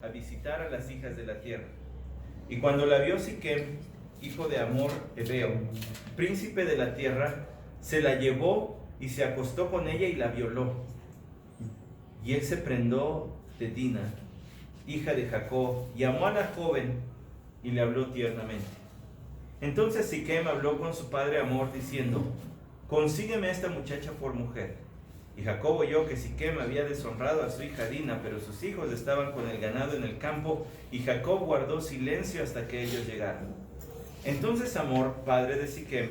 a visitar a las hijas de la tierra. Y cuando la vio Siquem, hijo de Hamor Heveo, príncipe de la tierra, se la llevó y se acostó con ella y la violó. Y él se prendó de Dina, hija de Jacob, y amó a la joven y le habló tiernamente. Entonces Siquem habló con su padre Hamor diciendo: consígueme a esta muchacha por mujer. Y Jacob oyó que Siquem había deshonrado a su hija Dina, pero sus hijos estaban con el ganado en el campo, y Jacob guardó silencio hasta que ellos llegaron. Entonces Hamor, padre de Siquem,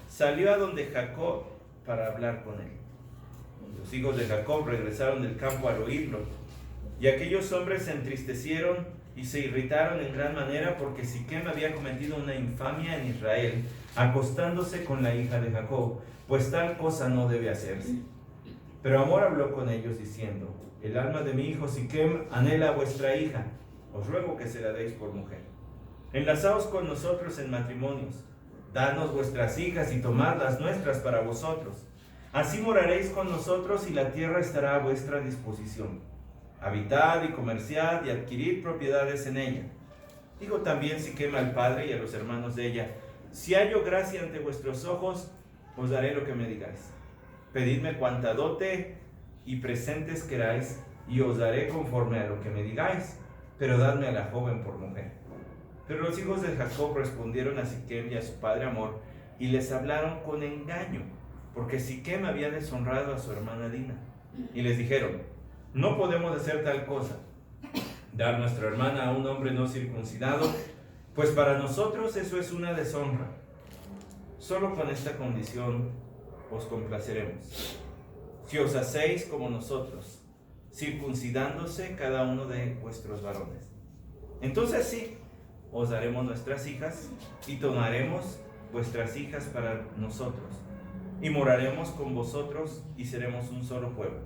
salió a donde Jacob para hablar con él. Los hijos de Jacob regresaron del campo al oírlo, y aquellos hombres se entristecieron y se irritaron en gran manera porque Siquem había cometido una infamia en Israel, acostándose con la hija de Jacob, pues tal cosa no debe hacerse. Pero Hamor habló con ellos diciendo: el alma de mi hijo Siquem anhela a vuestra hija, os ruego que se la deis por mujer. Enlazaos con nosotros en matrimonios, danos vuestras hijas y tomad las nuestras para vosotros. Así moraréis con nosotros y la tierra estará a vuestra disposición. Habitad y comerciad y adquirid propiedades en ella. Dijo también Siquem al padre y a los hermanos de ella: si hallo gracia ante vuestros ojos, os daré lo que me digáis. Pedidme cuanta dote y presentes queráis, y os daré conforme a lo que me digáis, pero dadme a la joven por mujer. Pero los hijos de Jacob respondieron a Siquem y a su padre Hamor, y les hablaron con engaño, porque Siquem había deshonrado a su hermana Dina. Y les dijeron: no podemos hacer tal cosa, dar nuestra hermana a un hombre no circuncidado, pues para nosotros eso es una deshonra. Solo con esta condición os complaceremos: si os hacéis como nosotros, circuncidándose cada uno de vuestros varones. Entonces sí, os daremos nuestras hijas y tomaremos vuestras hijas para nosotros, y moraremos con vosotros y seremos un solo pueblo.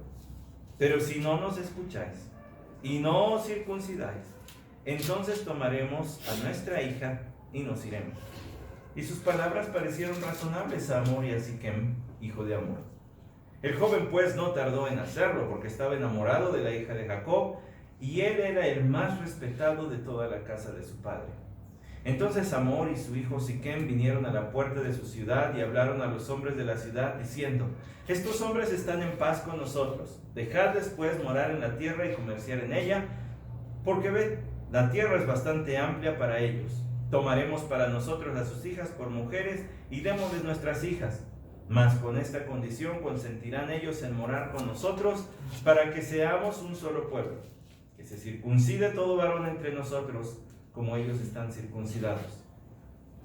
Pero si no nos escucháis y no os circuncidáis, entonces tomaremos a nuestra hija y nos iremos. Y sus palabras parecieron razonables a Hamor y a Siquem, hijo de Hamor. El joven pues no tardó en hacerlo, porque estaba enamorado de la hija de Jacob, y él era el más respetado de toda la casa de su padre. Entonces Hamor y su hijo Siquem vinieron a la puerta de su ciudad y hablaron a los hombres de la ciudad, diciendo: estos hombres están en paz con nosotros, dejadles pues morar en la tierra y comerciar en ella, porque ved, la tierra es bastante amplia para ellos. Tomaremos para nosotros a sus hijas por mujeres y démosles nuestras hijas. Mas con esta condición consentirán ellos en morar con nosotros, para que seamos un solo pueblo, que se circuncide todo varón entre nosotros, como ellos están circuncidados.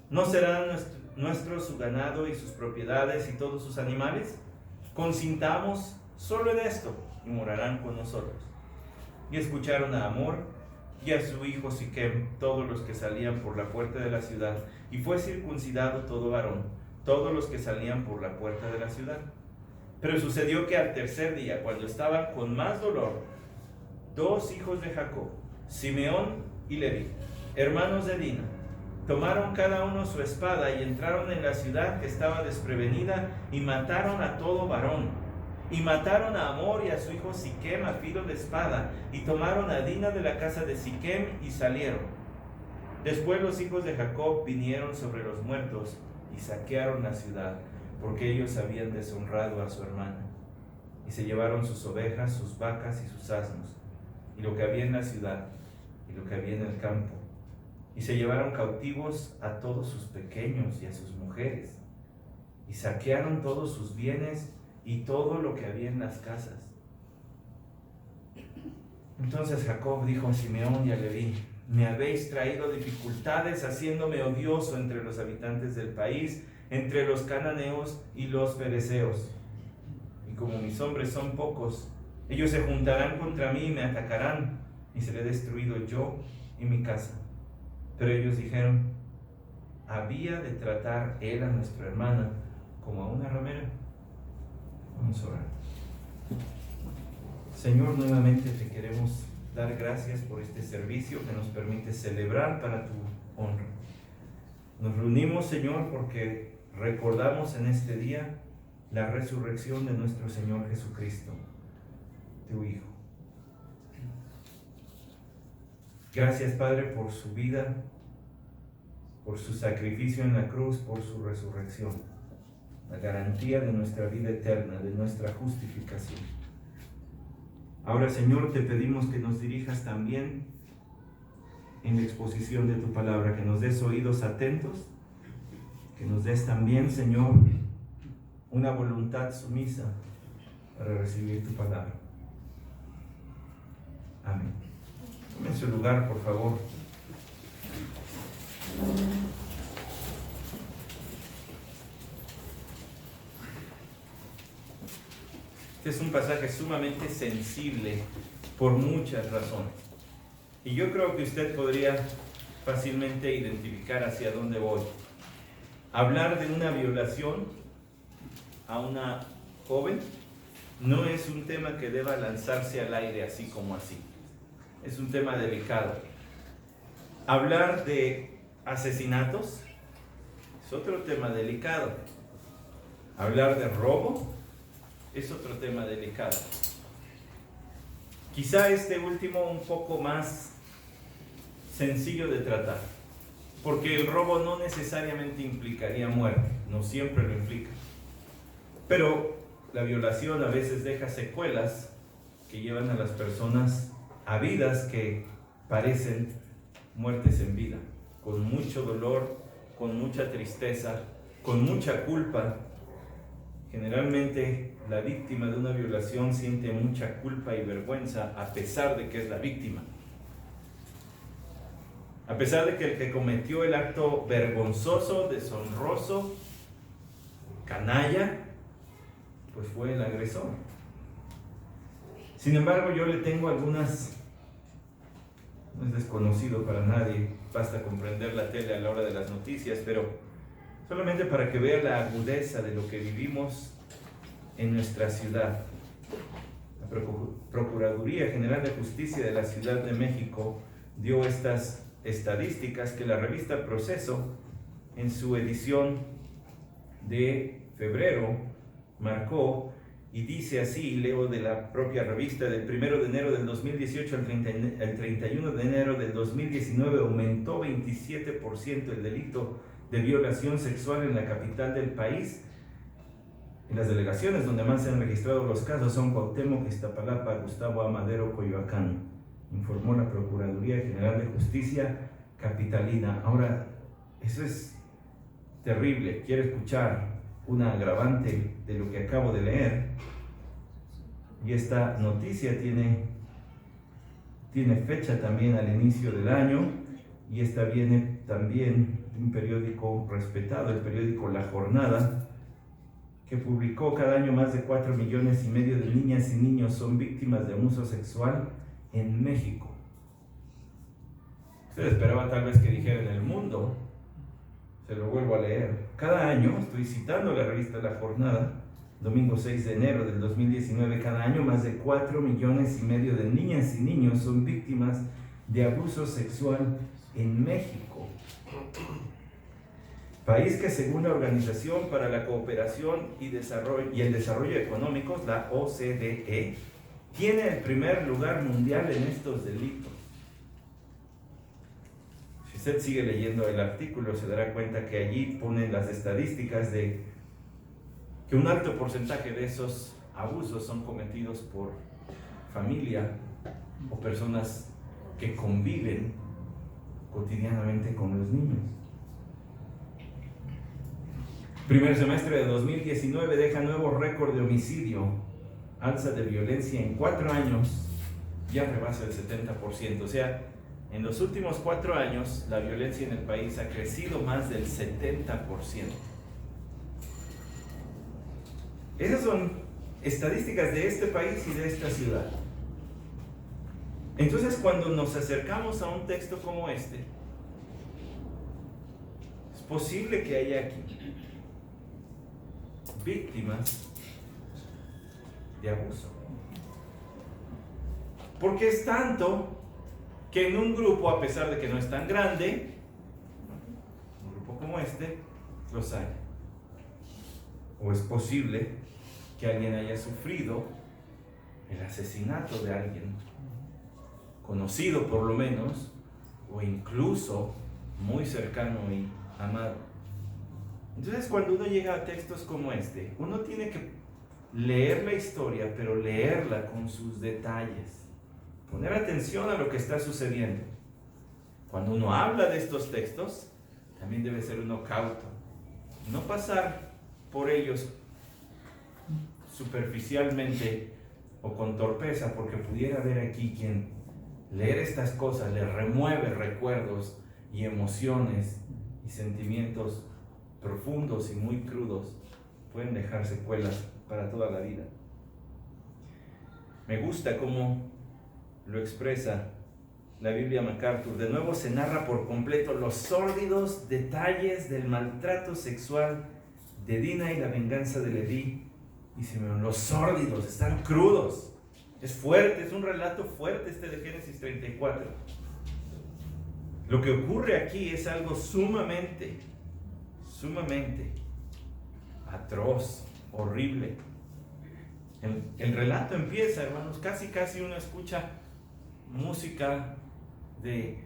¿No serán nuestro su ganado y sus propiedades y todos sus animales? Consintamos solo en esto, y morarán con nosotros. Y escucharon a Hamor y a su hijo Siquem, todos los que salían por la puerta de la ciudad, y fue circuncidado todo varón, todos los que salían por la puerta de la ciudad. Pero sucedió que al tercer día, cuando estaban con más dolor, dos hijos de Jacob, Simeón y Leví, hermanos de Dina, tomaron cada uno su espada y entraron en la ciudad que estaba desprevenida y mataron a todo varón. Y mataron a Hamor y a su hijo Siquem a filo de espada, y tomaron a Dina de la casa de Siquem y salieron. Después los hijos de Jacob vinieron sobre los muertos y saquearon la ciudad, porque ellos habían deshonrado a su hermana. Y se llevaron sus ovejas, sus vacas y sus asnos, y lo que había en la ciudad, y lo que había en el campo. Y se llevaron cautivos a todos sus pequeños y a sus mujeres, y saquearon todos sus bienes y todo lo que había en las casas. Entonces Jacob dijo a Simeón y a Leví: me habéis traído dificultades, haciéndome odioso entre los habitantes del país, entre los cananeos y los fereceos. Y como mis hombres son pocos, ellos se juntarán contra mí y me atacarán, y seré destruido yo y mi casa. Pero ellos dijeron: había de tratar él a nuestra hermana como a una ramera. Vamos a orar. Señor, nuevamente te queremos dar gracias por este servicio que nos permite celebrar para tu honra. Nos reunimos, Señor, porque recordamos en este día la resurrección de nuestro Señor Jesucristo, tu Hijo. Gracias, Padre, por su vida, por su sacrificio en la cruz, por su resurrección, la garantía de nuestra vida eterna, de nuestra justificación. Ahora, Señor, te pedimos que nos dirijas también en la exposición de tu palabra, que nos des oídos atentos, que nos des también, Señor, una voluntad sumisa para recibir tu palabra. Amén. Tome en su lugar, por favor. Este es un pasaje sumamente sensible por muchas razones. Y yo creo que usted podría fácilmente identificar hacia dónde voy. Hablar de una violación a una joven no es un tema que deba lanzarse al aire así como así. Es un tema delicado. Hablar de asesinatos es otro tema delicado. Hablar de robo es otro tema delicado. Quizá este último un poco más sencillo de tratar, porque el robo no necesariamente implicaría muerte, no siempre lo implica. Pero la violación a veces deja secuelas que llevan a las personas a vidas que parecen muertes en vida, con mucho dolor, con mucha tristeza, con mucha culpa. Generalmente la víctima de una violación siente mucha culpa y vergüenza a pesar de que es la víctima. A pesar de que el que cometió el acto vergonzoso, deshonroso, canalla, pues fue el agresor. Sin embargo, yo le tengo algunas, no es desconocido para nadie, basta comprender la tele a la hora de las noticias, pero solamente para que vea la agudeza de lo que vivimos en nuestra ciudad. La Procuraduría General de Justicia de la Ciudad de México dio estas estadísticas que la revista Proceso, en su edición de febrero, marcó, y dice así, leo de la propia revista: del 1 de enero del 2018 al 31 de enero del 2019 aumentó 27% el delito de violación sexual en la capital del país. En las delegaciones donde más se han registrado los casos son Cuauhtémoc, Iztapalapa, Gustavo Amadero, Coyoacán, informó la Procuraduría General de Justicia capitalina. Ahora, eso es terrible. Quiero escuchar una agravante de lo que acabo de leer. Y esta noticia tiene fecha también al inicio del año, y esta viene también de un periódico respetado, el periódico La Jornada, que publicó: cada año más de 4,5 millones de niñas y niños son víctimas de abuso sexual en México. Usted esperaba tal vez que dijera en el mundo. Se lo vuelvo a leer. Cada año, estoy citando la revista La Jornada, domingo 6 de enero del 2019, cada año más de 4,5 millones de niñas y niños son víctimas de abuso sexual en México. País que, según la Organización para la Cooperación y el Desarrollo Económicos, la OCDE, tiene el primer lugar mundial en estos delitos. Si usted sigue leyendo el artículo, se dará cuenta que allí ponen las estadísticas de que un alto porcentaje de esos abusos son cometidos por familia o personas que conviven cotidianamente con los niños. Primer semestre de 2019 deja nuevo récord de homicidio, alza de violencia en 4 años, ya rebasa el 70%. O sea, en los últimos 4 años la violencia en el país ha crecido más del 70%. Esas son estadísticas de este país y de esta ciudad. Entonces, cuando nos acercamos a un texto como este, es posible que haya aquí víctimas de abuso. Porque es tanto que en un grupo, a pesar de que no es tan grande, un grupo como este, los hay. O es posible que alguien haya sufrido el asesinato de alguien conocido, por lo menos, o incluso muy cercano y amado. Entonces, cuando uno llega a textos como este, uno tiene que leer la historia, pero leerla con sus detalles, poner atención a lo que está sucediendo. Cuando uno habla de estos textos, también debe ser uno cauto, no pasar por ellos superficialmente o con torpeza, porque pudiera haber aquí quien leer estas cosas le remueve recuerdos y emociones y sentimientos profundos y muy crudos, pueden dejar secuelas para toda la vida. Me gusta cómo lo expresa la Biblia MacArthur. De nuevo se narra por completo los sórdidos detalles del maltrato sexual de Dina y la venganza de Leví y Simeón. Los sórdidos, están crudos. Es fuerte, es un relato fuerte este de Génesis 34. Lo que ocurre aquí es algo sumamente atroz, horrible. El relato empieza, hermanos, casi uno escucha música de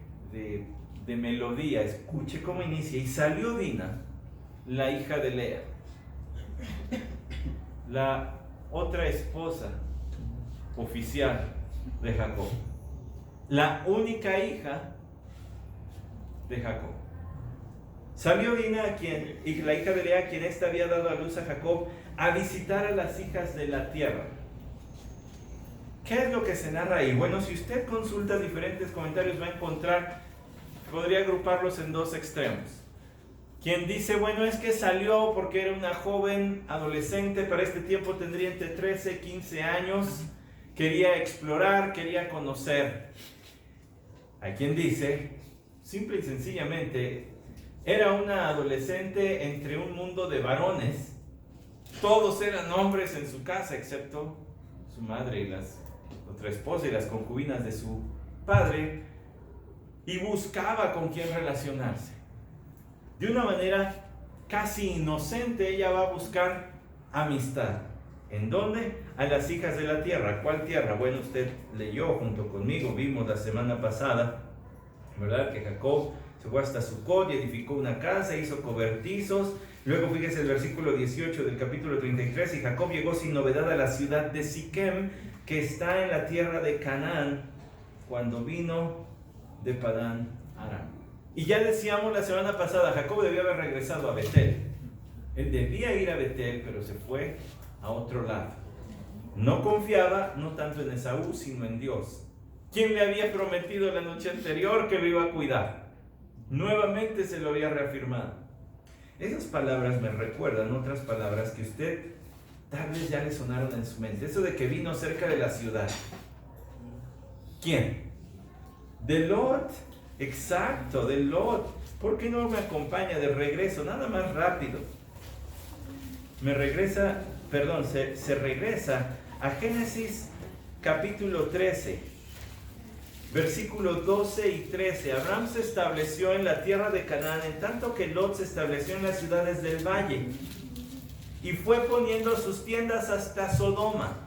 melodía. Escuche cómo inicia. Y salió Dina, la hija de Lea, la otra esposa oficial de Jacob, la única hija de Jacob. Salió Dina, la hija de Lea, quien ésta había dado a luz a Jacob, a visitar a las hijas de la tierra. ¿Qué es lo que se narra ahí? Bueno, si usted consulta diferentes comentarios va a encontrar, podría agruparlos en dos extremos. Quien dice, bueno, es que salió porque era una joven adolescente, para este tiempo tendría entre 13 y 15 años, quería explorar, quería conocer. Hay quien dice, simple y sencillamente, era una adolescente entre un mundo de varones. Todos eran hombres en su casa, excepto su madre y la otra esposa y las concubinas de su padre, y buscaba con quién relacionarse. De una manera casi inocente, ella va a buscar amistad. ¿En dónde? A las hijas de la tierra. ¿Cuál tierra? Bueno, usted leyó junto conmigo, vimos la semana pasada, ¿verdad? Que Jacob se fue hasta Sucot y edificó una casa, hizo cobertizos. Luego fíjese el versículo 18 del capítulo 33, y Jacob llegó sin novedad a la ciudad de Siquem, que está en la tierra de Canaán, cuando vino de Padán Aram. Y ya decíamos la semana pasada, Jacob debía haber regresado a Betel. Él debía ir a Betel, pero se fue a otro lado. No confiaba, no tanto en Esaú, sino en Dios, quien le había prometido la noche anterior que lo iba a cuidar. Nuevamente se lo había reafirmado. Esas palabras me recuerdan otras palabras que usted tal vez ya le sonaron en su mente. Eso de que vino cerca de la ciudad. ¿Quién? De Lot. Exacto, de Lot. ¿Por qué no me acompaña de regreso? Nada más rápido. Se regresa a Génesis capítulo 13. Versículos 12 y 13. Abraham se estableció en la tierra de Canaán, en tanto que Lot se estableció en las ciudades del valle, y fue poniendo sus tiendas hasta Sodoma.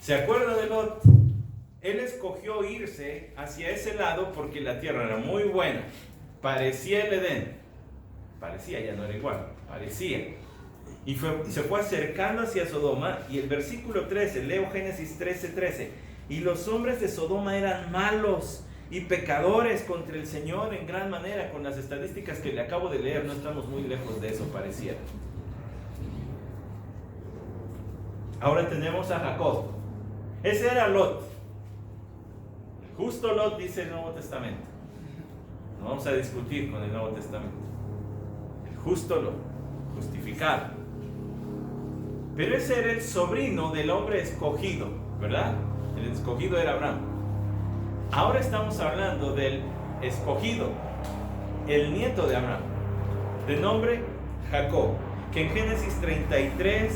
¿Se acuerda de Lot? Él escogió irse hacia ese lado porque la tierra era muy buena. Parecía el Edén. Parecía, ya no era igual. Parecía. Y se fue acercando hacia Sodoma. Y el versículo 13, leo Génesis 13. Y los hombres de Sodoma eran malos y pecadores contra el Señor en gran manera. Con las estadísticas que le acabo de leer, no estamos muy lejos de eso, pareciera. Ahora tenemos a Jacob. Ese era Lot. Justo Lot, dice el Nuevo Testamento. No vamos a discutir con el Nuevo Testamento. El justo Lot, justificado. Pero ese era el sobrino del hombre escogido, ¿verdad? El escogido era Abraham. Ahora estamos hablando del escogido, el nieto de Abraham, de nombre Jacob, que en Génesis 33,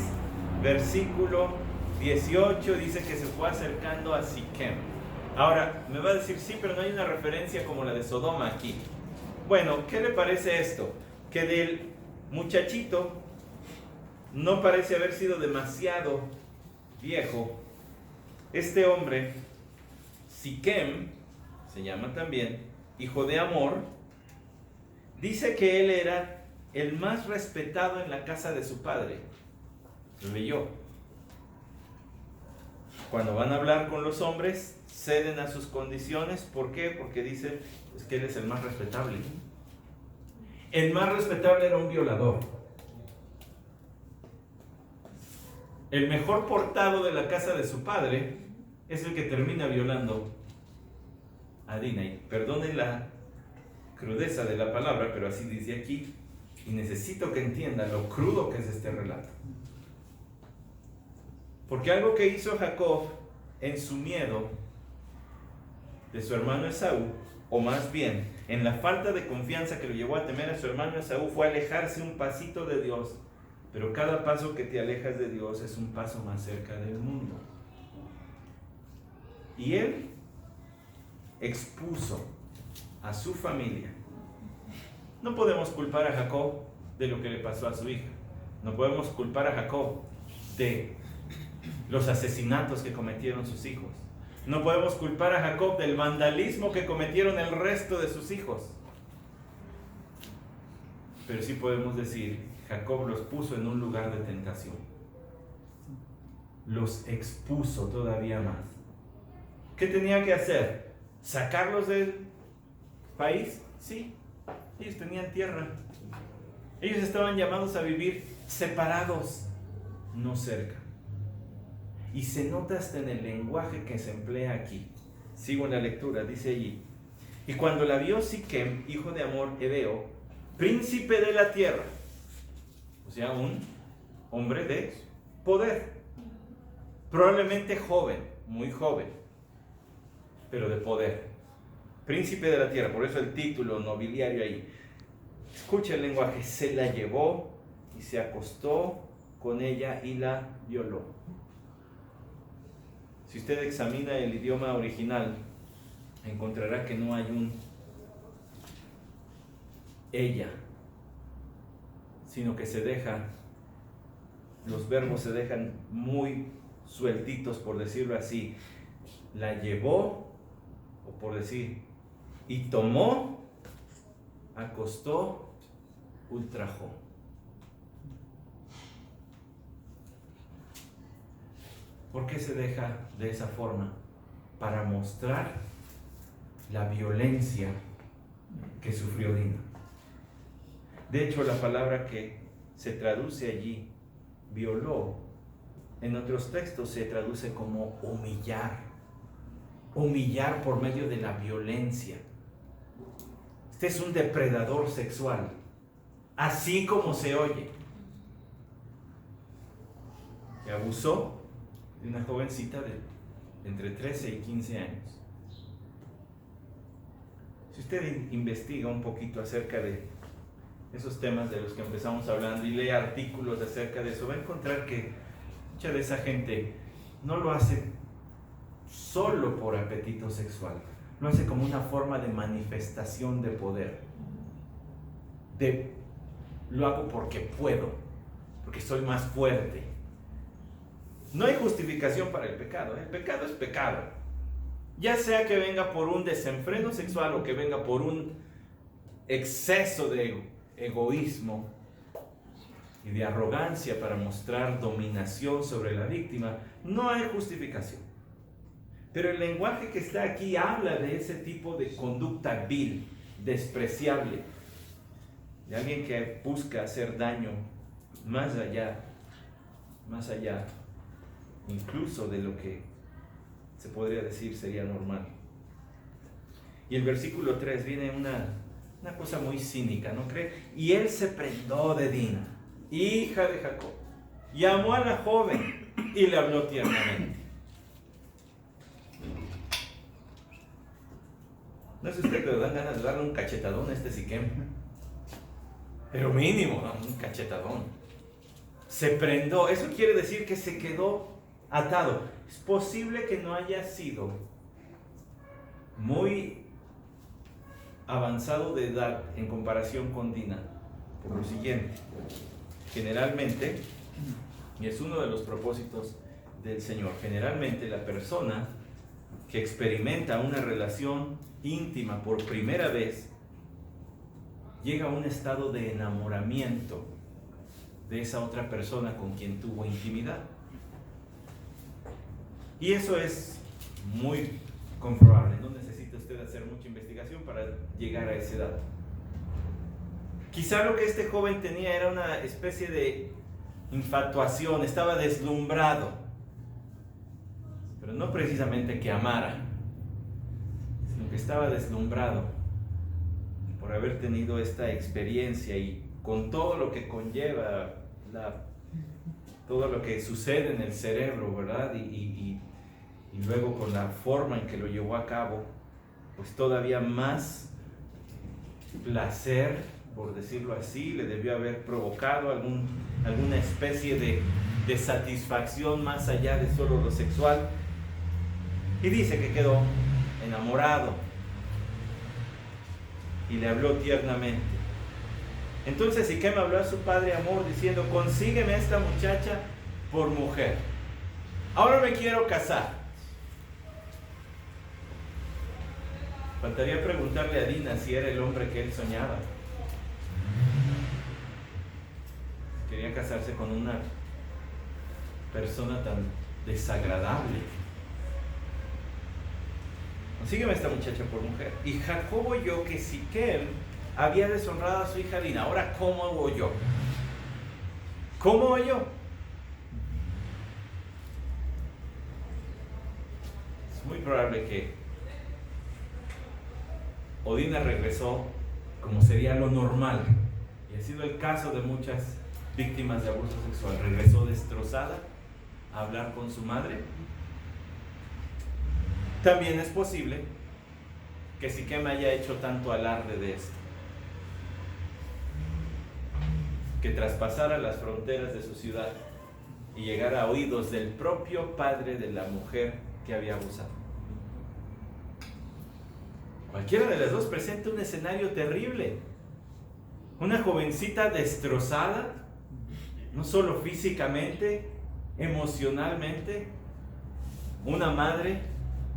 versículo 18, dice que se fue acercando a Siquem. Ahora, me va a decir, sí, pero no hay una referencia como la de Sodoma aquí. Bueno, ¿qué le parece esto? Que del muchachito no parece haber sido demasiado viejo. Este hombre, Siquem, se llama también hijo de Amor, dice que él era el más respetado en la casa de su padre. Lo leyó. Cuando van a hablar con los hombres, ceden a sus condiciones. ¿Por qué? Porque dice que él es el más respetable. El más respetable era un violador. El mejor portado de la casa de su padre es el que termina violando a Dina. Y perdonen la crudeza de la palabra, pero así dice aquí. Y necesito que entienda lo crudo que es este relato. Porque algo que hizo Jacob en su miedo de su hermano Esaú, o más bien en la falta de confianza que lo llevó a temer a su hermano Esaú, fue alejarse un pasito de Dios. Pero cada paso que te alejas de Dios es un paso más cerca del mundo. Y él expuso a su familia. No podemos culpar a Jacob de lo que le pasó a su hija. No podemos culpar a Jacob de los asesinatos que cometieron sus hijos. No podemos culpar a Jacob del vandalismo que cometieron el resto de sus hijos. Pero sí podemos decir, Jacob los puso en un lugar de tentación. Los expuso todavía más. ¿Qué tenía que hacer? ¿Sacarlos del país? Sí, ellos tenían tierra. Ellos estaban llamados a vivir separados, no cerca. Y se nota hasta en el lenguaje que se emplea aquí. Sigo en la lectura, dice allí. Y cuando la vio Siquem, hijo de Amor Hebeo, príncipe de la tierra, o sea, un hombre de poder, probablemente joven, muy joven, pero de poder, príncipe de la tierra, por eso el título nobiliario ahí. Escucha el lenguaje, se la llevó y se acostó con ella y la violó. Si usted examina el idioma original, encontrará que no hay un ella, sino que se deja, los verbos se dejan muy sueltitos, por decirlo así. La llevó, o por decir, y tomó, acostó, ultrajó. ¿Por qué se deja de esa forma? Para mostrar la violencia que sufrió Dina. De hecho, la palabra que se traduce allí, violó, en otros textos se traduce como humillar. Humillar por medio de la violencia. Este es un depredador sexual, así como se oye. Que abusó de una jovencita de entre 13 y 15 años. Si usted investiga un poquito acerca de esos temas de los que empezamos hablando y lee artículos acerca de eso, va a encontrar que mucha de esa gente no lo hace solo por apetito sexual, lo hace como una forma de manifestación de poder. Lo hago porque puedo, porque soy más fuerte. No hay justificación para el pecado. El pecado es pecado. Ya sea que venga por un desenfreno sexual o que venga por un exceso de egoísmo y de arrogancia para mostrar dominación sobre la víctima, no hay justificación. Pero el lenguaje que está aquí habla de ese tipo de conducta vil, despreciable, de alguien que busca hacer daño más allá incluso de lo que se podría decir sería normal. Y el versículo 3 viene una cosa muy cínica, ¿no cree? Y él se prendó de Dina, hija de Jacob, llamó a la joven y le habló tiernamente. No sé si usted le dan ganas de darle un cachetadón a este Siquem, pero mínimo, ¿no? Un cachetadón. Se prendó, eso quiere decir que se quedó atado. Es posible que no haya sido muy avanzado de edad en comparación con Dina, por lo siguiente: generalmente, y es uno de los propósitos del Señor, generalmente la persona que experimenta una relación íntima por primera vez, llega a un estado de enamoramiento de esa otra persona con quien tuvo intimidad. Y eso es muy comprobable, no necesita usted hacer mucha investigación para llegar a ese dato. Quizá lo que este joven tenía era una especie de infatuación, estaba deslumbrado, pero no precisamente que amara, sino que estaba deslumbrado por haber tenido esta experiencia y con todo lo que conlleva, todo lo que sucede en el cerebro, ¿verdad? Y luego con la forma en que lo llevó a cabo, pues todavía más placer, por decirlo así, le debió haber provocado alguna especie de satisfacción más allá de solo lo sexual. Y dice que quedó enamorado y le habló tiernamente. Entonces Siquem habló a su padre Hamor diciendo: consígueme a esta muchacha por mujer. Ahora me quiero casar. Faltaría preguntarle a Dina si era el hombre que él soñaba. Quería casarse con una persona tan desagradable. Consígueme a esta muchacha por mujer. Y Jacob oyó que Siquem había deshonrado a su hija Dina. Ahora, ¿cómo oyó? ¿Cómo oyó? Es muy probable que Odina regresó como sería lo normal, y ha sido el caso de muchas víctimas de abuso sexual. Regresó destrozada a hablar con su madre. También es posible que Siquem haya hecho tanto alarde de esto, que traspasara las fronteras de su ciudad y llegara a oídos del propio padre de la mujer que había abusado. Cualquiera de las dos presenta un escenario terrible. Una jovencita destrozada, no solo físicamente, emocionalmente. Una madre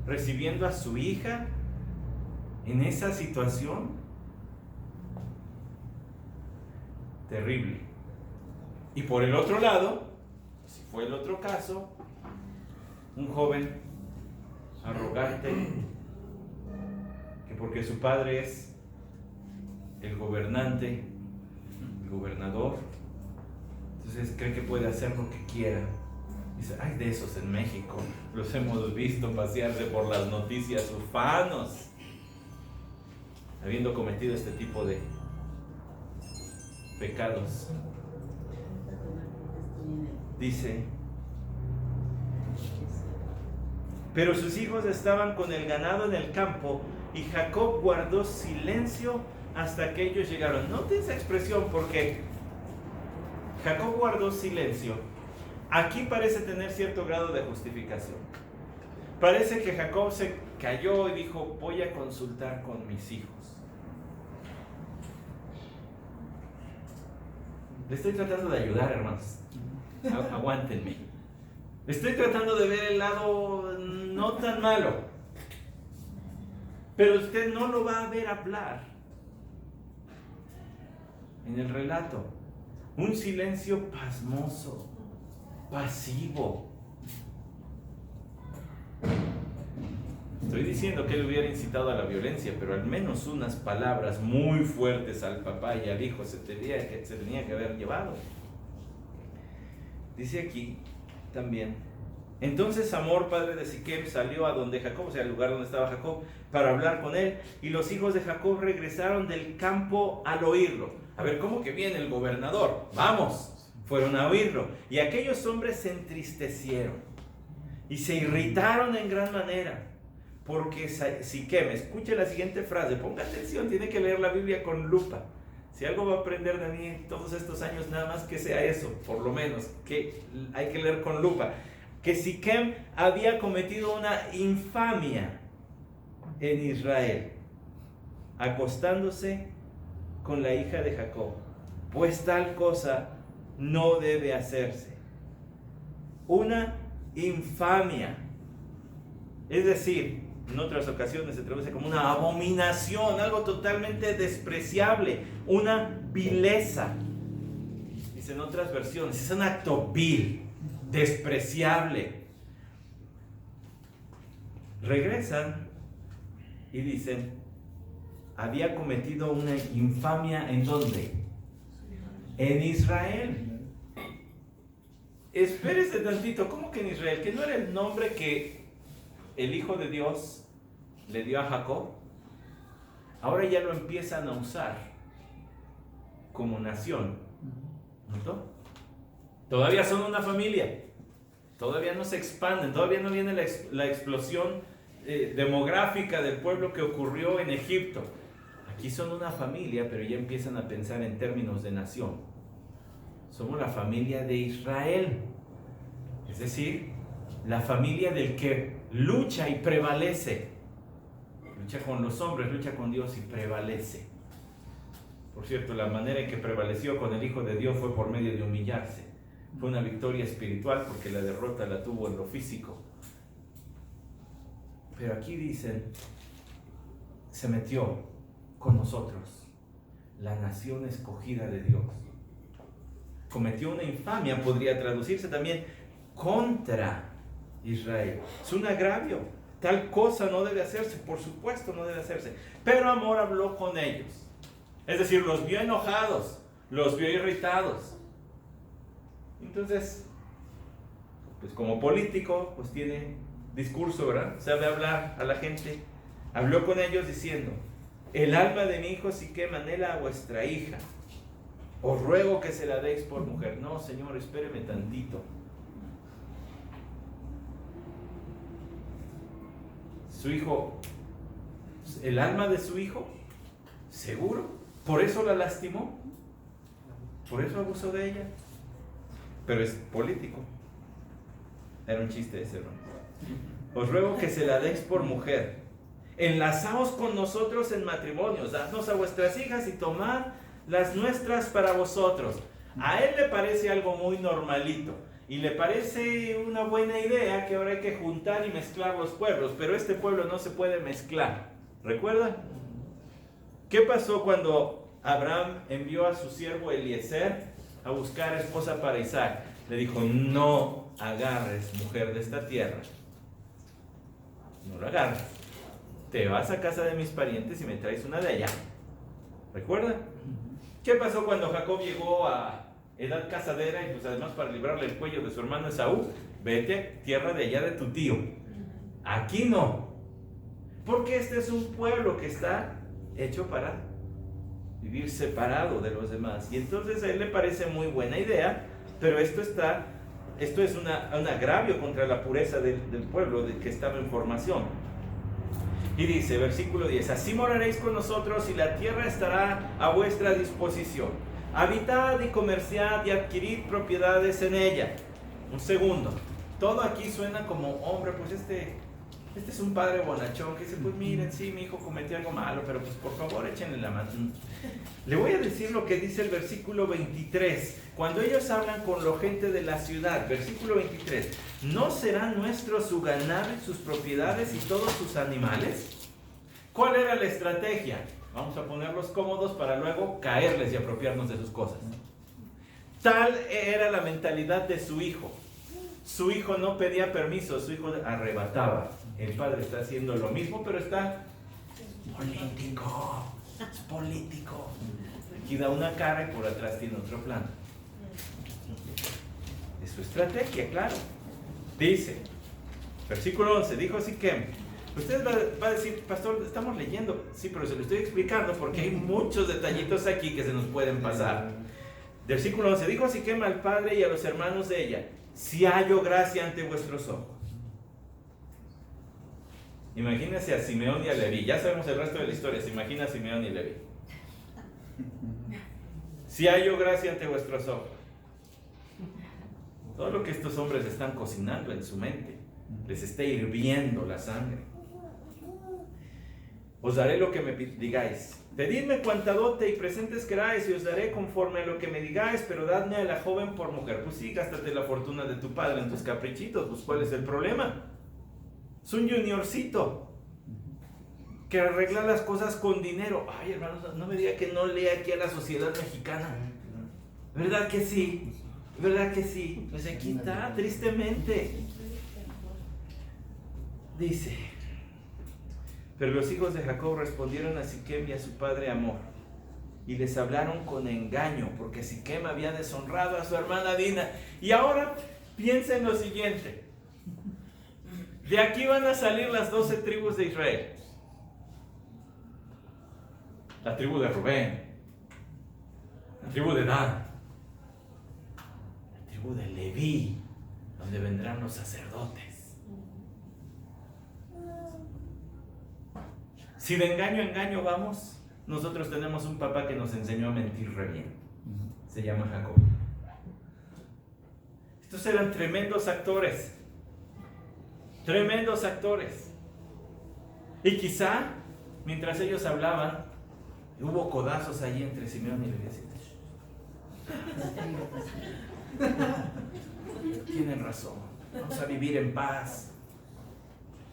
recibiendo a su hija en esa situación. Terrible. Y por el otro lado, si fue el otro caso, un joven arrogante, que porque su padre es el gobernante, el gobernador, entonces cree que puede hacer lo que quiera. Dice: hay de esos en México, los hemos visto pasearse por las noticias ufanos, habiendo cometido este tipo de pecados. Dice: pero sus hijos estaban con el ganado en el campo, y Jacob guardó silencio hasta que ellos llegaron. Note esa expresión, porque Jacob guardó silencio. Aquí parece tener cierto grado de justificación. Parece que Jacob se cayó y dijo: voy a consultar con mis hijos. Le estoy tratando de ayudar, hermanos. Aguántenme. Estoy tratando de ver el lado no tan malo. Pero usted no lo va a ver hablar en el relato. Un silencio pasmoso, pasivo. Estoy diciendo que él hubiera incitado a la violencia, pero al menos unas palabras muy fuertes al papá y al hijo se tenía que haber llevado. Dice aquí también: entonces Hamor, padre de Siquem, salió a donde Jacob, o sea, al lugar donde estaba Jacob, para hablar con él, y los hijos de Jacob regresaron del campo al oírlo. A ver, ¿cómo que viene el gobernador? Vamos, fueron a oírlo. Y aquellos hombres se entristecieron y se irritaron en gran manera, porque Siquem, escuche la siguiente frase, ponga atención, tiene que leer la Biblia con lupa. Si algo va a aprender de mí todos estos años, nada más que sea eso, por lo menos, que hay que leer con lupa. Que Siquem había cometido una infamia en Israel, acostándose con la hija de Jacob, pues tal cosa no debe hacerse. Una infamia. Es decir, en otras ocasiones se traduce como una abominación, algo totalmente despreciable, una vileza. Dice en otras versiones, es un acto vil, despreciable. Regresan y dicen, había cometido una infamia, ¿en dónde? En Israel. Espérese tantito, ¿cómo que en Israel? ¿Que no era el nombre que el Hijo de Dios le dio a Jacob? Ahora ya lo empiezan a usar como nación. ¿Notó? Todavía son una familia. Todavía no se expanden. Todavía no viene la explosión demográfica del pueblo que ocurrió en Egipto. Aquí son una familia, pero ya empiezan a pensar en términos de nación. Somos la familia de Israel. Es decir, la familia del que lucha y prevalece. Lucha con los hombres, lucha con Dios y prevalece. Por cierto, la manera en que prevaleció con el Hijo de Dios fue por medio de humillarse. Fue una victoria espiritual porque la derrota la tuvo en lo físico. Pero aquí dicen, se metió con nosotros, la nación escogida de Dios. Cometió una infamia, podría traducirse también, contra Israel. Es un agravio. Tal cosa no debe hacerse, por supuesto no debe hacerse. Pero Amor habló con ellos. Es decir, los vio enojados, los vio irritados. Entonces, pues como político, pues tiene discurso, ¿verdad? Sabe hablar a la gente. Habló con ellos diciendo, el alma de mi hijo Siquem anhela a vuestra hija. Os ruego que se la deis por mujer. No, Señor, espéreme tantito. Su hijo, el alma de su hijo, ¿seguro? ¿Por eso la lastimó? ¿Por eso abusó de ella? Pero es político. Era un chiste ese, hermano. Os ruego que se la deis por mujer. Enlazaos con nosotros en matrimonios. Dadnos a vuestras hijas y tomad las nuestras para vosotros. A él le parece algo muy normalito. Y le parece una buena idea que ahora hay que juntar y mezclar los pueblos. Pero este pueblo no se puede mezclar. ¿Recuerda? ¿Qué pasó cuando Abraham envió a su siervo Eliezer a buscar esposa para Isaac? Le dijo, no agarres mujer de esta tierra. No la agarres. Te vas a casa de mis parientes y me traes una de allá. ¿Recuerda? ¿Qué pasó cuando Jacob llegó a edad casadera y pues además para librarle el cuello de su hermano Esaú? Vete a tierra de allá de tu tío. Aquí no. Porque este es un pueblo que está hecho para vivir separado de los demás. Y entonces a él le parece muy buena idea, pero esto es un agravio contra la pureza del pueblo que estaba en formación. Y dice, versículo 10, así moraréis con nosotros y la tierra estará a vuestra disposición. Habitad y comerciad y adquirid propiedades en ella. Un segundo, todo aquí suena como, hombre, pues este es un padre bonachón que dice, pues miren, sí, mi hijo cometió algo malo, pero pues por favor échenle la mano. Le voy a decir lo que dice el versículo 23. Cuando ellos hablan con la gente de la ciudad, versículo 23, ¿no será nuestro su ganado y sus propiedades y todos sus animales? ¿Cuál era la estrategia? Vamos a ponerlos cómodos para luego caerles y apropiarnos de sus cosas. Tal era la mentalidad de su hijo. Su hijo no pedía permiso, su hijo arrebataba. El padre está haciendo lo mismo, pero está político. Es político. Aquí da una cara y por atrás tiene otro plan. Es su estrategia, claro. Dice, versículo 11, dijo Siquem. Usted va a decir, pastor, estamos leyendo. Sí, pero se lo estoy explicando porque hay muchos detallitos aquí que se nos pueden pasar. Versículo 11, dijo Siquem al padre y a los hermanos de ella, si hallo gracia ante vuestros ojos. Imagínense a Simeón y a Leví. Ya sabemos el resto de la historia. Se imagina a Simeón y Leví. Si hallo gracia ante vuestros ojos. Todo lo que estos hombres están cocinando en su mente, les está hirviendo la sangre. Os daré lo que me digáis. Pedidme cuanta dote y presentes queráis y os daré conforme a lo que me digáis, pero dadme a la joven por mujer. Pues sí, gástate la fortuna de tu padre en tus caprichitos. Pues ¿cuál es el problema? Es un juniorcito que arregla las cosas con dinero. Ay, hermanos, no me diga que no lee aquí a la sociedad mexicana. ¿Verdad que sí? ¿Verdad que sí? Pues aquí está, tristemente. Dice: pero los hijos de Jacob respondieron a Siquem y a su padre Hamor, y les hablaron con engaño, porque Siquem había deshonrado a su hermana Dina. Y ahora piensa en lo siguiente: de aquí van a salir las 12 tribus de Israel. La tribu de Rubén, la tribu de Dan, la tribu de Leví, donde vendrán los sacerdotes. Si de engaño a engaño vamos, nosotros tenemos un papá que nos enseñó a mentir re bien. Se llama Jacob. Estos eran tremendos actores. Tremendos actores. Y quizá, mientras ellos hablaban, hubo codazos allí entre Simeón y Leví. Tienen razón. Vamos a vivir en paz.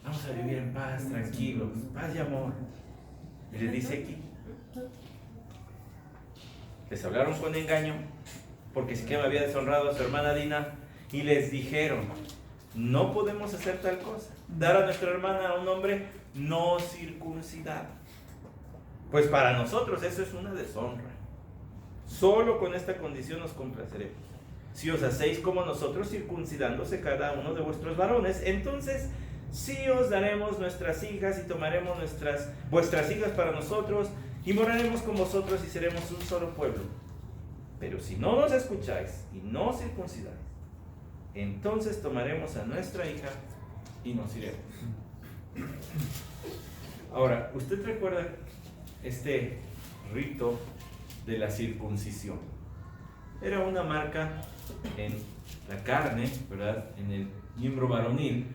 Vamos a vivir en paz, tranquilos, paz y amor. Y les dice aquí: les hablaron con engaño, porque Siquem había deshonrado a su hermana Dina, y les dijeron: no podemos hacer tal cosa, dar a nuestra hermana a un hombre no circuncidado, pues para nosotros eso es una deshonra. Solo con esta condición nos complaceremos: si os hacéis como nosotros, circuncidándose cada uno de vuestros varones, entonces sí os daremos nuestras hijas y tomaremos vuestras hijas para nosotros y moraremos con vosotros y seremos un solo pueblo. Pero si no nos escucháis y no circuncidáis, entonces tomaremos a nuestra hija y nos iremos. Ahora, ¿usted recuerda este rito de la circuncisión? Era una marca en la carne, ¿verdad?, en el miembro varonil,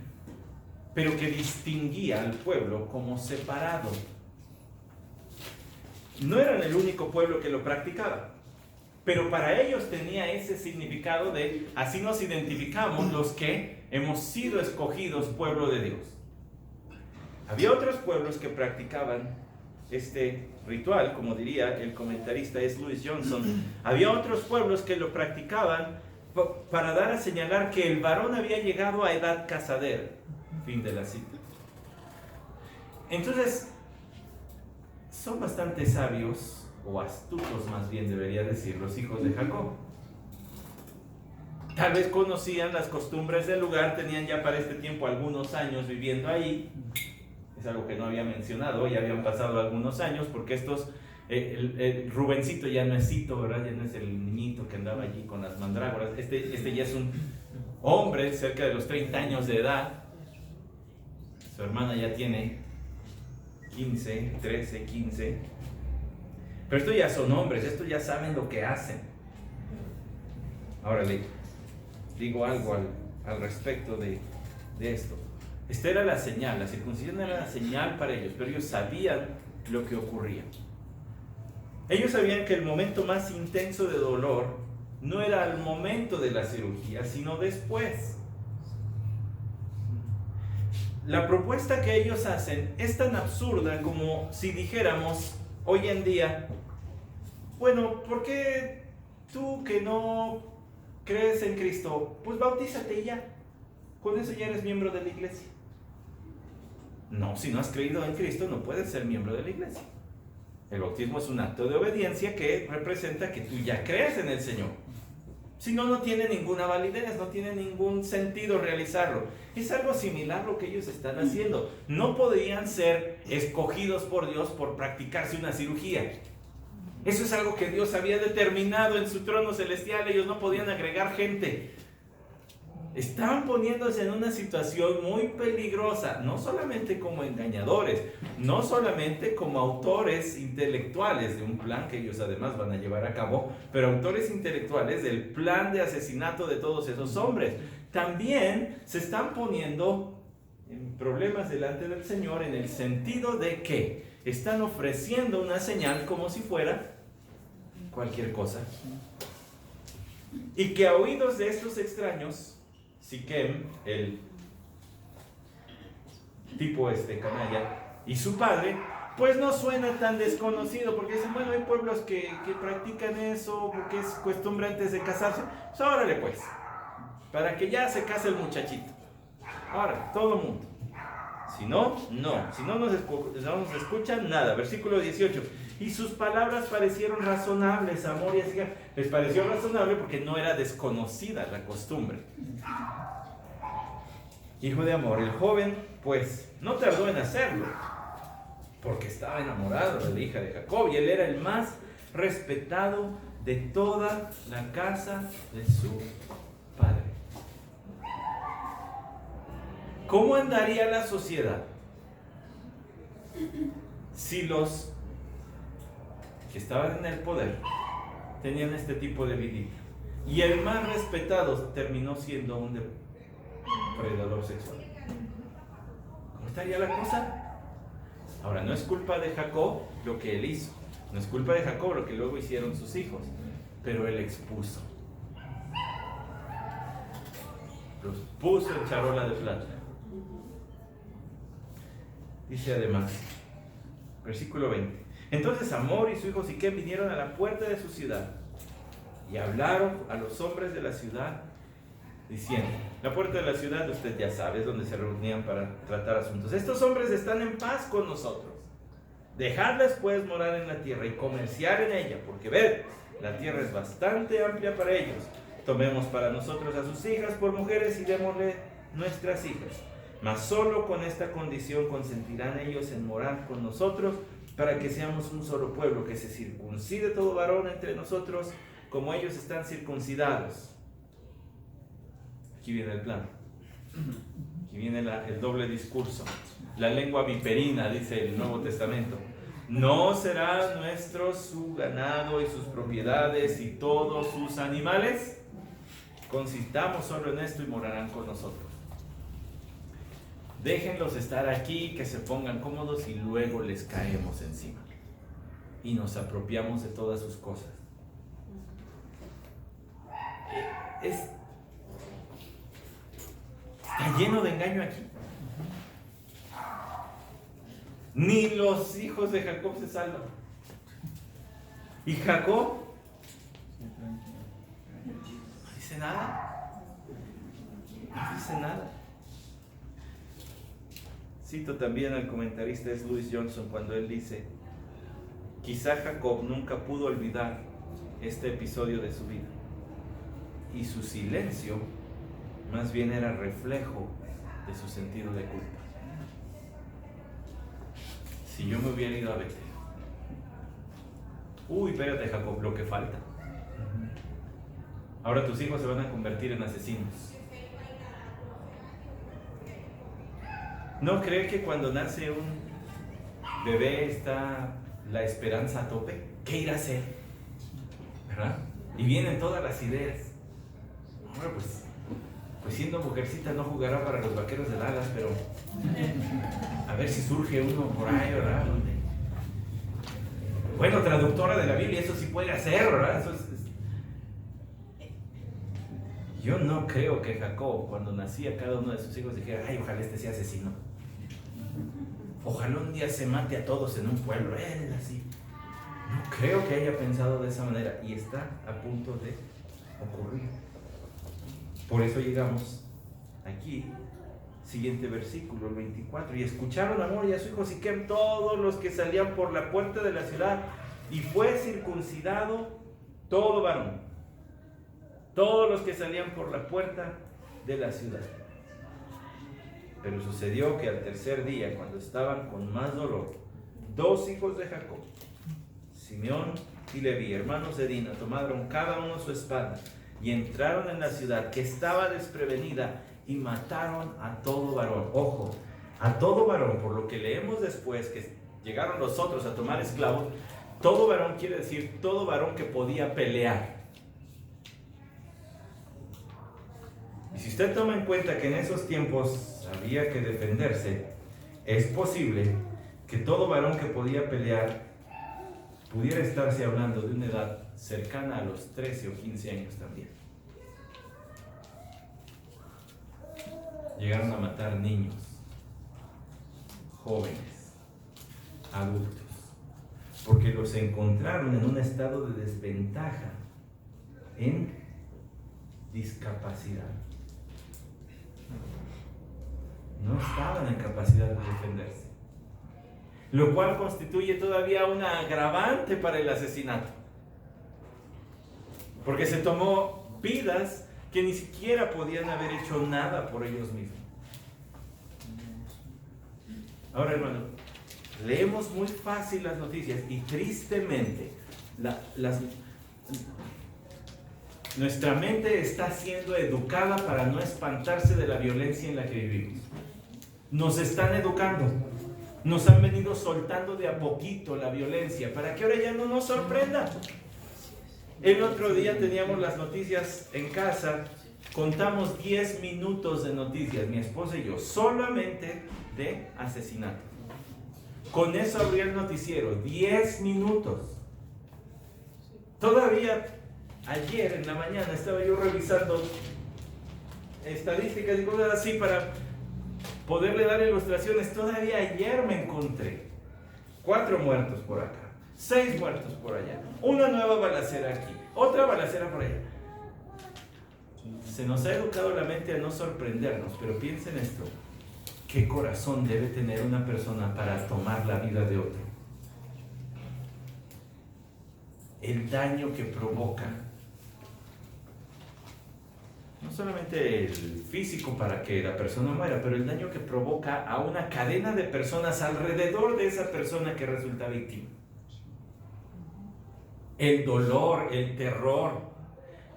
pero que distinguía al pueblo como separado. No eran el único pueblo que lo practicaba, pero para ellos tenía ese significado de: así nos identificamos los que hemos sido escogidos pueblo de Dios. Había otros pueblos que practicaban este ritual, como diría el comentarista S. Lewis Johnson. Había otros pueblos que lo practicaban para dar a señalar que el varón había llegado a edad casadera. Fin de la cita. Entonces, son bastante sabios, o astutos más bien debería decir, los hijos de Jacob. Tal vez conocían las costumbres del lugar, tenían ya para este tiempo algunos años viviendo ahí. Es algo que no había mencionado, ya habían pasado algunos años, porque el Rubencito ya no es Cito, ¿verdad? Ya no es el niñito que andaba allí con las mandrágoras. Este ya es un hombre cerca de los 30 años de edad. Su hermana ya tiene 15, 13, 15. Pero estos ya son hombres, estos ya saben lo que hacen. Ahora le digo algo al respecto de esto. Esta era la señal, la circuncisión era la señal para ellos, pero ellos sabían lo que ocurría. Ellos sabían que el momento más intenso de dolor no era al momento de la cirugía, sino después. La propuesta que ellos hacen es tan absurda como si dijéramos hoy en día: bueno, ¿por qué tú que no crees en Cristo, pues bautízate y ya? Con eso ya eres miembro de la iglesia. No, si no has creído en Cristo no puedes ser miembro de la iglesia. El bautismo es un acto de obediencia que representa que tú ya crees en el Señor. Si no, no tiene ninguna validez, no tiene ningún sentido realizarlo. Es algo similar lo que ellos están haciendo. No podrían ser escogidos por Dios por practicarse una cirugía. Eso es algo que Dios había determinado en su trono celestial. Ellos no podían agregar gente. Estaban poniéndose en una situación muy peligrosa, no solamente como engañadores, no solamente como autores intelectuales de un plan que ellos además van a llevar a cabo, pero autores intelectuales del plan de asesinato de todos esos hombres. También se están poniendo en problemas delante del Señor en el sentido de que están ofreciendo una señal como si fuera cualquier cosa. Y que a oídos de estos extraños, Siquem, el tipo canalla, y su padre, pues no suena tan desconocido, porque dicen, bueno, hay pueblos que practican eso, porque es costumbre antes de casarse. Pues órale pues, para que ya se case el muchachito. Ahora, todo el mundo. Si no, no. Si no nos escuchan, nada. Versículo 18. Y sus palabras parecieron razonables, Amor y Siquem. Les pareció razonable porque no era desconocida la costumbre. Hijo de Amor, el joven, pues, no tardó en hacerlo, porque estaba enamorado de la hija de Jacob, y él era el más respetado de toda la casa de su padre. ¿Cómo andaría la sociedad si los que estaban en el poder tenían este tipo de vidilla y el más respetado terminó siendo un predador sexual? ¿Cómo estaría la cosa? Ahora, no es culpa de Jacob lo que él hizo, no es culpa de Jacob lo que luego hicieron sus hijos, pero él expuso, los puso en charola de plata. Dice además, versículo 20: entonces Amor y su hijo Siquem vinieron a la puerta de su ciudad y hablaron a los hombres de la ciudad, diciendo, la puerta de la ciudad, usted ya sabe, es donde se reunían para tratar asuntos. Estos hombres están en paz con nosotros. Dejadles pues morar en la tierra y comerciar en ella, porque ved, la tierra es bastante amplia para ellos. Tomemos para nosotros a sus hijas por mujeres y démosle nuestras hijas. Mas solo con esta condición consentirán ellos en morar con nosotros, para que seamos un solo pueblo, que se circuncide todo varón entre nosotros, como ellos están circuncidados. Aquí viene el plan. Aquí viene el doble discurso. La lengua viperina, dice el Nuevo Testamento. No será nuestro su ganado y sus propiedades y todos sus animales. Consistamos solo en esto y morarán con nosotros. Déjenlos estar aquí, que se pongan cómodos y luego les caemos encima. Y nos apropiamos de todas sus cosas. Está lleno de engaño aquí. Ni los hijos de Jacob se salvan. Y Jacob no dice nada. No dice nada. Cito también al comentarista es Louis Johnson cuando él dice, quizá Jacob nunca pudo olvidar este episodio de su vida. Y su silencio más bien era reflejo de su sentido de culpa. Si yo me hubiera ido a Betel, espérate Jacob, lo que falta. Ahora tus hijos se van a convertir en asesinos. ¿No cree que cuando nace un bebé está la esperanza a tope? ¿Qué irá a hacer? ¿Verdad? Y vienen todas las ideas. Bueno, pues siendo mujercita no jugará para los Vaqueros de Dallas, pero a ver si surge uno por ahí, ¿verdad? Bueno, traductora de la Biblia, eso sí puede hacer, ¿verdad? Yo no creo que Jacob, cuando nacía cada uno de sus hijos, dijera, ay, ojalá este sea asesino. Ojalá un día se mate a todos en un pueblo, él así. No creo que haya pensado de esa manera, y está a punto de ocurrir. Por eso llegamos aquí, siguiente versículo, el 24. Y escucharon a Amor y a su hijo Siquem todos los que salían por la puerta de la ciudad, y fue circuncidado todo varón. Todos los que salían por la puerta de la ciudad. Pero sucedió que al tercer día, cuando estaban con más dolor, dos hijos de Jacob, Simeón y Leví, hermanos de Dina, tomaron cada uno su espada y entraron en la ciudad, que estaba desprevenida, y mataron a todo varón. Ojo, a todo varón, por lo que leemos después, que llegaron los otros a tomar esclavos. Todo varón quiere decir todo varón que podía pelear. Y si usted toma en cuenta que en esos tiempos había que defenderse, es posible que todo varón que podía pelear pudiera estarse hablando de una edad cercana a los 13 o 15 años también. Llegaron a matar niños. jóvenes, adultos, porque los encontraron en un estado de desventaja, en discapacidad. No estaban en capacidad de defenderse, lo cual constituye todavía una agravante para el asesinato, porque se tomó vidas que ni siquiera podían haber hecho nada por ellos mismos. Ahora, hermano, leemos muy fácil las noticias y tristemente nuestra mente está siendo educada para no espantarse de la violencia en la que vivimos. Nos están educando, nos han venido soltando de a poquito la violencia para que ahora ya no nos sorprenda. El otro día teníamos las noticias en casa, contamos 10 minutos de noticias, mi esposa y yo, solamente de asesinato. Con eso abría el noticiero, 10 minutos. Todavía ayer en la mañana estaba yo revisando estadísticas y cosas así para poderle dar ilustraciones. Todavía ayer me encontré 4 muertos por acá, 6 muertos por allá, una nueva balacera aquí, otra balacera por allá. Se nos ha educado la mente a no sorprendernos, pero piensen esto: ¿qué corazón debe tener una persona para tomar la vida de otro? El daño que provoca, no solamente el físico para que la persona muera, pero el daño que provoca a una cadena de personas alrededor de esa persona que resulta víctima. El dolor, el terror,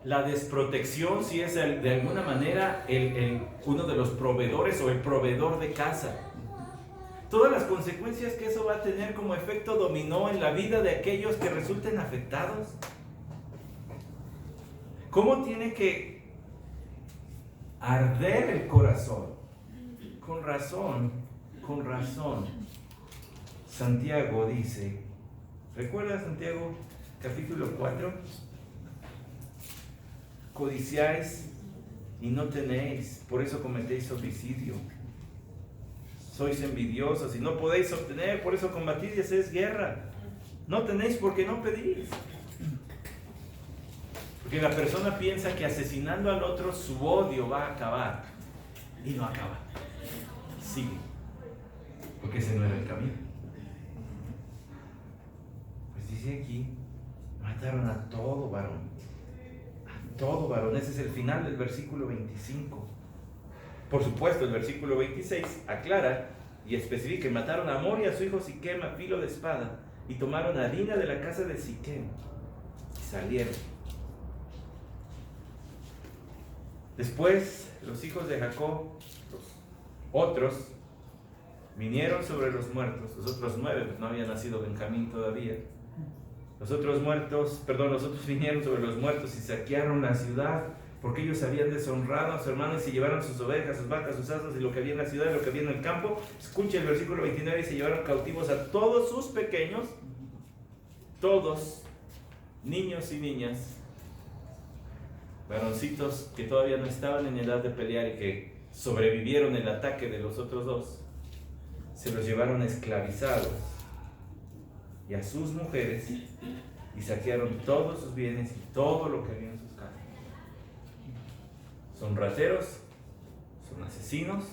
la desprotección, si es de alguna manera uno de los proveedores o el proveedor de casa. Todas las consecuencias que eso va a tener como efecto dominó en la vida de aquellos que resulten afectados. ¿Cómo tiene que arder el corazón? Con razón, Santiago dice, ¿recuerda Santiago capítulo 4? Codiciáis y no tenéis, por eso cometéis homicidio. Sois envidiosos y no podéis obtener, por eso combatís y hacéis guerra. No tenéis porque no pedís. Porque la persona piensa que asesinando al otro su odio va a acabar. Y no acaba. Sigue. Porque ese no era el camino. Pues dice aquí, mataron a todo varón. A todo varón. Ese es el final del versículo 25. Por supuesto, el versículo 26 aclara y especifica: mataron a Hamor y a su hijo Siquem a filo de espada, y tomaron a Dina de la casa de Siquem, y salieron. Después, los hijos de Jacob, los otros, vinieron sobre los muertos, los otros 9, pues no había nacido Benjamín todavía. Los otros vinieron sobre los muertos y saquearon la ciudad, porque ellos habían deshonrado a su hermano y se llevaron sus ovejas, sus vacas, sus asnos y lo que había en la ciudad y lo que había en el campo. Escuche el versículo 29, y se llevaron cautivos a todos sus pequeños, todos, niños y niñas, varoncitos que todavía no estaban en edad de pelear y que sobrevivieron el ataque de los otros 2, se los llevaron esclavizados, y a sus mujeres, y saquearon todos sus bienes y todo lo que había en sus casas. Son rateros, son asesinos.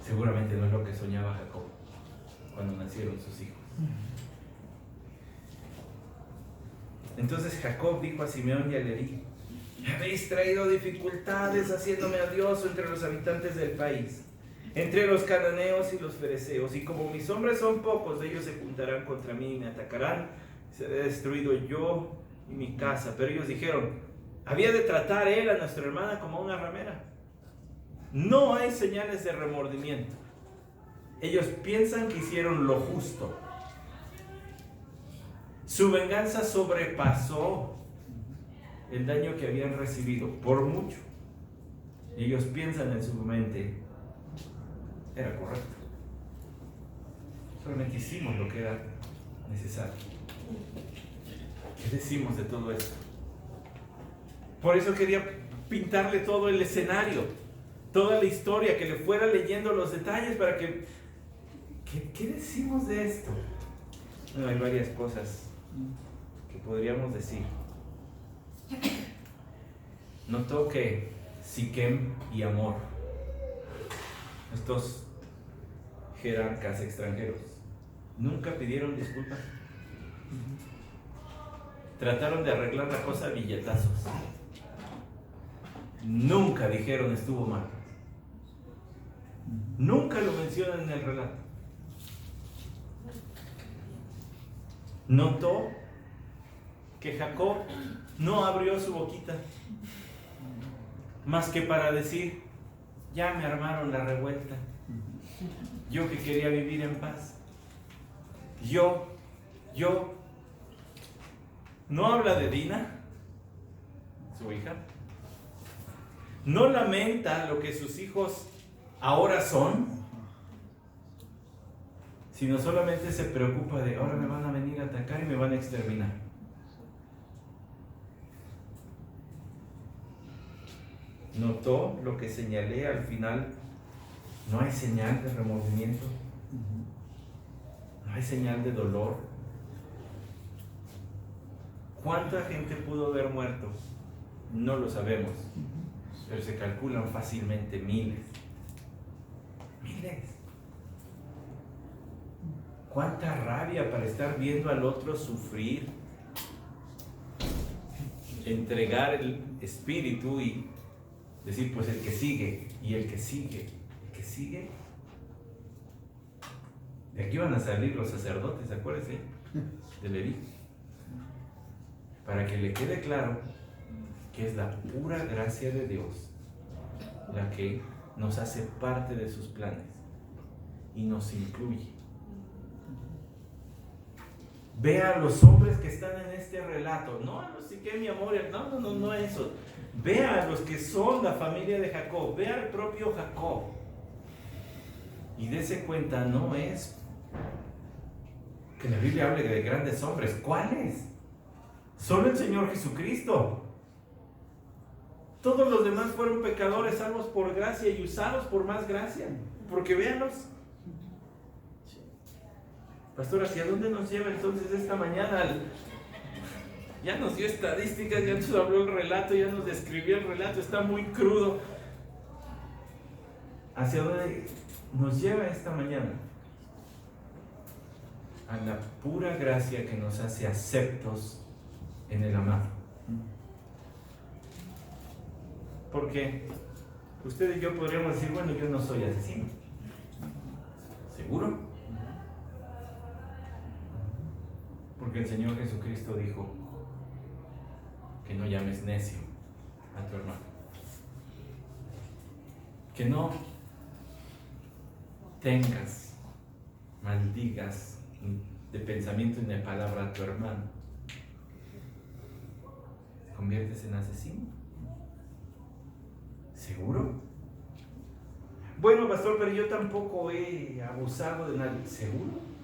Seguramente no es lo que soñaba Jacob cuando nacieron sus hijos. Entonces Jacob dijo a Simeón y a Leví: habéis traído dificultades haciéndome odioso entre los habitantes del país, entre los cananeos y los fereceos, y como mis hombres son pocos, ellos se juntarán contra mí y me atacarán, seré destruido yo y mi casa. Pero ellos dijeron: había de tratar él a nuestra hermana como a una ramera. No hay señales de remordimiento. Ellos piensan que hicieron lo justo. Su venganza sobrepasó el daño que habían recibido por mucho. Y ellos piensan en su mente: era correcto. Solamente hicimos lo que era necesario. ¿Qué decimos de todo esto? Por eso quería pintarle todo el escenario. toda la historia, que le fuera leyendo los detalles para que... ¿Qué decimos de esto? Bueno, hay varias cosas que podríamos decir. Notó que Siquem y Hamor, estos jerarcas extranjeros, nunca pidieron disculpas. Trataron de arreglar la cosa a billetazos. Nunca dijeron estuvo mal. Nunca lo mencionan en el relato. Notó que Jacob no abrió su boquita más que para decir: ya me armaron la revuelta, yo que quería vivir en paz, yo. No habla de Dina, su hija. No lamenta lo que sus hijos ahora son, sino solamente se preocupa de: ahora me van a venir a atacar y me van a exterminar. ¿Notó lo que señalé al final? No hay señal de remordimiento, no hay señal de dolor. ¿Cuánta gente pudo haber muerto? No lo sabemos, pero se calculan fácilmente miles. Cuánta rabia para estar viendo al otro sufrir, entregar el espíritu y decir: pues el que sigue, y el que sigue, el que sigue. De aquí van a salir los sacerdotes, acuérdense, de Leví, para que le quede claro que es la pura gracia de Dios la que nos hace parte de sus planes y nos incluye. Vea a los hombres que están en este relato, no a los Siquem y Hamor, no eso. Vea a los que son la familia de Jacob, vea al propio Jacob y dése cuenta, no es que la Biblia hable de grandes hombres. ¿Cuáles? Solo el Señor Jesucristo. Todos los demás fueron pecadores, salvos por gracia y usados por más gracia. Porque véanlos. Pastor, ¿hacia dónde nos lleva entonces esta mañana? Ya nos dio estadísticas, ya nos habló el relato, ya nos describió el relato, está muy crudo. ¿Hacia dónde nos lleva esta mañana? A la pura gracia que nos hace aceptos en el amado. Porque usted y yo podríamos decir: bueno, yo no soy asesino. ¿Seguro? Porque el Señor Jesucristo dijo que no llames necio a tu hermano, que no tengas, maldigas de pensamiento y de palabra a tu hermano. ¿Te conviertes en asesino? ¿Seguro? Bueno, pastor, pero yo tampoco he abusado de nadie. ¿Seguro?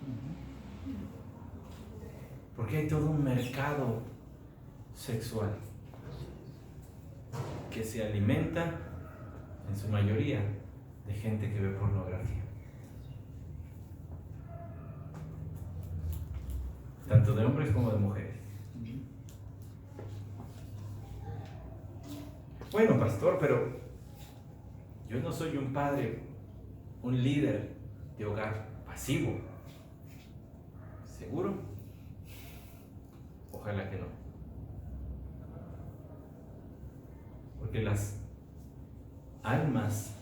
Porque hay todo un mercado sexual que se alimenta, en su mayoría, de gente que ve pornografía. Tanto de hombres como de mujeres. Bueno, pastor, pero yo no soy un padre, un líder de hogar pasivo. ¿Seguro? Ojalá que no. Porque las almas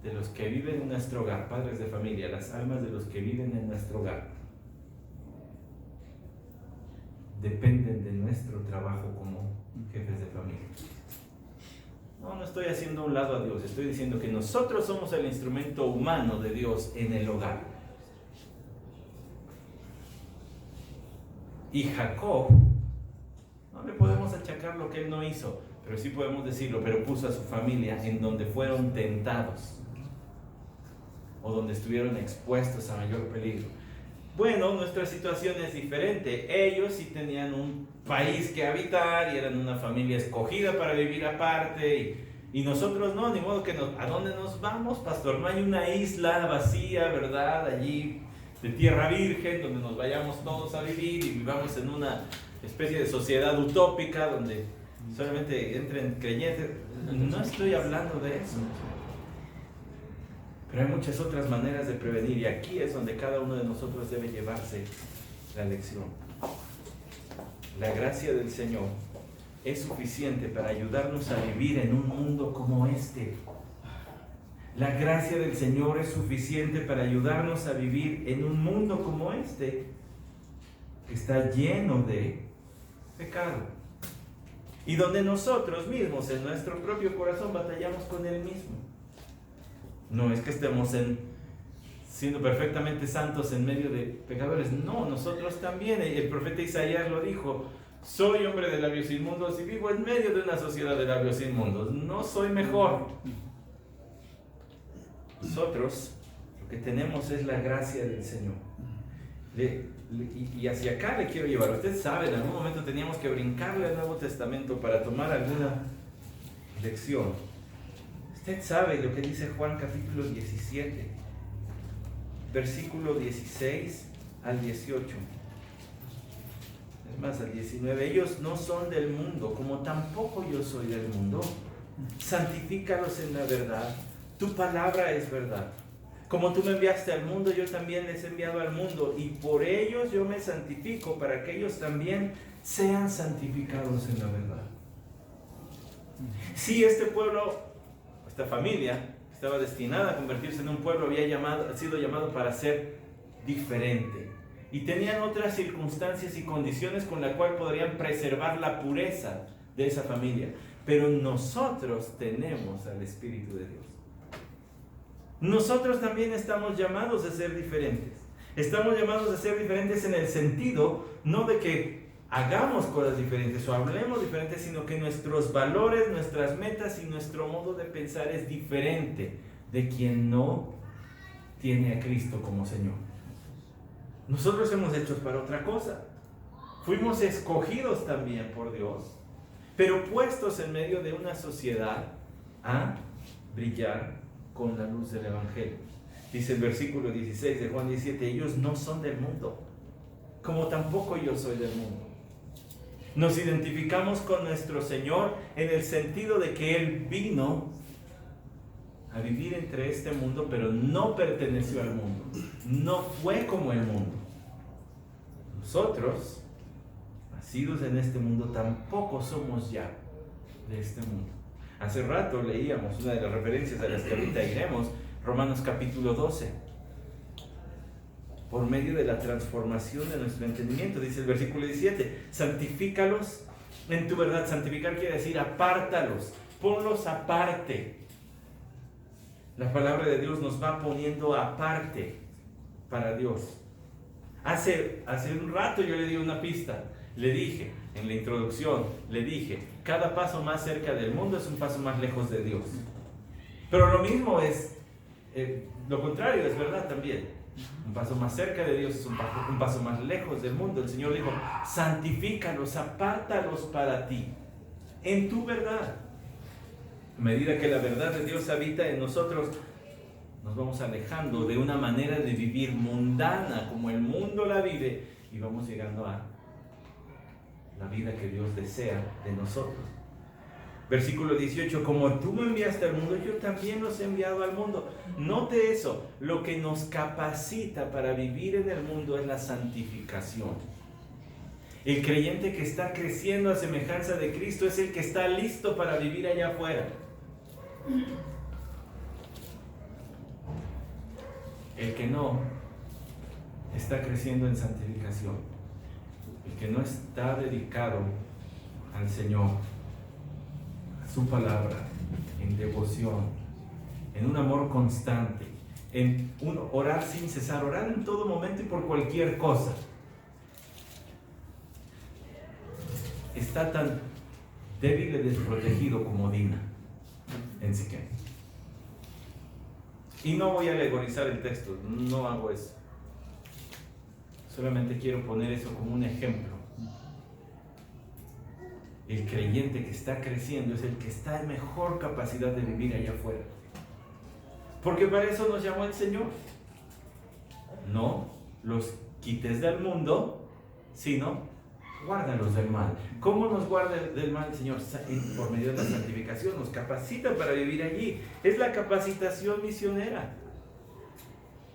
de los que viven en nuestro hogar, padres de familia, las almas de los que viven en nuestro hogar, dependen de nuestro trabajo como jefes de familia. No estoy haciendo a un lado a Dios, estoy diciendo que nosotros somos el instrumento humano de Dios en el hogar. Y Jacob, no le podemos achacar lo que él no hizo, pero sí podemos decirlo, pero puso a su familia en donde fueron tentados o donde estuvieron expuestos a mayor peligro. Bueno, nuestra situación es diferente. Ellos sí tenían un país que habitar y eran una familia escogida para vivir aparte Y nosotros no, ni modo que ¿a dónde nos vamos, pastor? No hay una isla vacía, ¿verdad? Allí de tierra virgen, donde nos vayamos todos a vivir y vivamos en una especie de sociedad utópica donde solamente entren creyentes. No estoy hablando de eso. Pero hay muchas otras maneras de prevenir y aquí es donde cada uno de nosotros debe llevarse la lección. La gracia del Señor es suficiente para ayudarnos a vivir en un mundo como este. La gracia del Señor es suficiente para ayudarnos a vivir en un mundo como este, que está lleno de pecado. Y donde nosotros mismos, en nuestro propio corazón, batallamos con Él mismo. No es que estemos siendo perfectamente santos en medio de pecadores. No, nosotros también. El profeta Isaías lo dijo. Soy hombre de labios inmundos y vivo en medio de una sociedad de labios inmundos. No soy mejor. Nosotros lo que tenemos es la gracia del Señor. Y hacia acá le quiero llevar. Usted sabe, en algún momento teníamos que brincarle al Nuevo Testamento para tomar alguna lección. Usted sabe lo que dice Juan capítulo 17, versículo 16 al 18. Es más, al 19. Ellos no son del mundo, como tampoco yo soy del mundo. Santifícalos en la verdad. Tu palabra es verdad. Como tú me enviaste al mundo, yo también les he enviado al mundo. Y por ellos yo me santifico, para que ellos también sean santificados en la verdad. Si este pueblo, esta familia, estaba destinada a convertirse en un pueblo, había sido llamado para ser diferente. Y tenían otras circunstancias y condiciones con las cuales podrían preservar la pureza de esa familia. Pero nosotros tenemos al Espíritu de Dios. Nosotros también estamos llamados a ser diferentes. Estamos llamados a ser diferentes en el sentido, no de que hagamos cosas diferentes o hablemos diferentes, sino que nuestros valores, nuestras metas y nuestro modo de pensar es diferente de quien no tiene a Cristo como Señor. Nosotros hemos hecho para otra cosa. Fuimos escogidos también por Dios, pero puestos en medio de una sociedad a brillar con la luz del Evangelio. Dice el versículo 16 de Juan 17, ellos no son del mundo, como tampoco yo soy del mundo. Nos identificamos con nuestro Señor en el sentido de que Él vino a vivir entre este mundo, pero no perteneció al mundo. No fue como el mundo. Nosotros, nacidos en este mundo, tampoco somos ya de este mundo. Hace rato leíamos una de las referencias a las que ahorita iremos, Romanos capítulo 12. Por medio de la transformación de nuestro entendimiento, dice el versículo 17, santifícalos en tu verdad. Santificar quiere decir apártalos, ponlos aparte. La palabra de Dios nos va poniendo aparte para Dios. Hace un rato yo le di una pista. Le dije, en la introducción, cada paso más cerca del mundo es un paso más lejos de Dios. Pero lo mismo es, lo contrario es verdad también. Un paso más cerca de Dios es un paso más lejos del mundo. El Señor dijo, santifícalos, apártalos para ti, en tu verdad. A medida que la verdad de Dios habita en nosotros, nos vamos alejando de una manera de vivir mundana, como el mundo la vive, y vamos llegando a la vida que Dios desea de nosotros. Versículo 18, como tú me enviaste al mundo, yo también los he enviado al mundo. Note eso, lo que nos capacita para vivir en el mundo es la santificación. El creyente que está creciendo a semejanza de Cristo es el que está listo para vivir allá afuera. El que no está creciendo en santificación, el que no está dedicado al Señor, a su palabra, en devoción, en un amor constante, en un orar sin cesar, orar en todo momento y por cualquier cosa, está tan débil y desprotegido como Dina en Siquem. Y no voy a alegorizar el texto, no hago eso. Solamente quiero poner eso como un ejemplo. El creyente que está creciendo es el que está en mejor capacidad de vivir allá afuera. Porque para eso nos llamó el Señor. No los quites del mundo, sino guárdalos del mal. ¿Cómo nos guarda del mal el Señor? Por medio de la santificación, nos capacita para vivir allí. Es la capacitación misionera.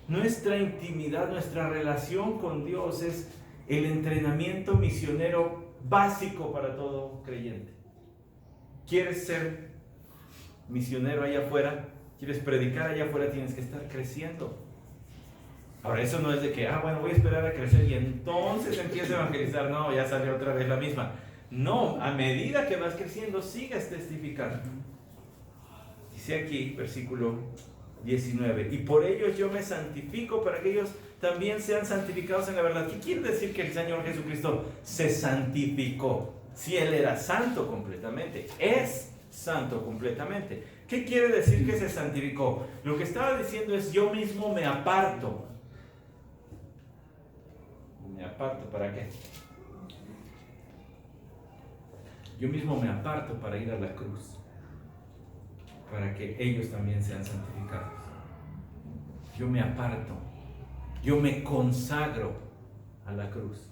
Nuestra intimidad, nuestra relación con Dios es el entrenamiento misionero básico para todo creyente. ¿Quieres ser misionero allá afuera? ¿Quieres predicar allá afuera? Tienes que estar creciendo. Ahora, eso no es de que, bueno, voy a esperar a crecer y entonces empiezo a evangelizar. No, ya salió otra vez la misma. No, a medida que vas creciendo, sigas testificando. Dice aquí, versículo 19, y por ellos yo me santifico para que ellos también sean santificados en la verdad. ¿Qué quiere decir que el Señor Jesucristo se santificó? Si Él era santo completamente, es santo completamente. ¿Qué quiere decir que se santificó? Lo que estaba diciendo es: yo mismo me aparto. ¿Me aparto para qué? Yo mismo me aparto para ir a la cruz, para que ellos también sean santificados. Yo me aparto, yo me consagro a la cruz,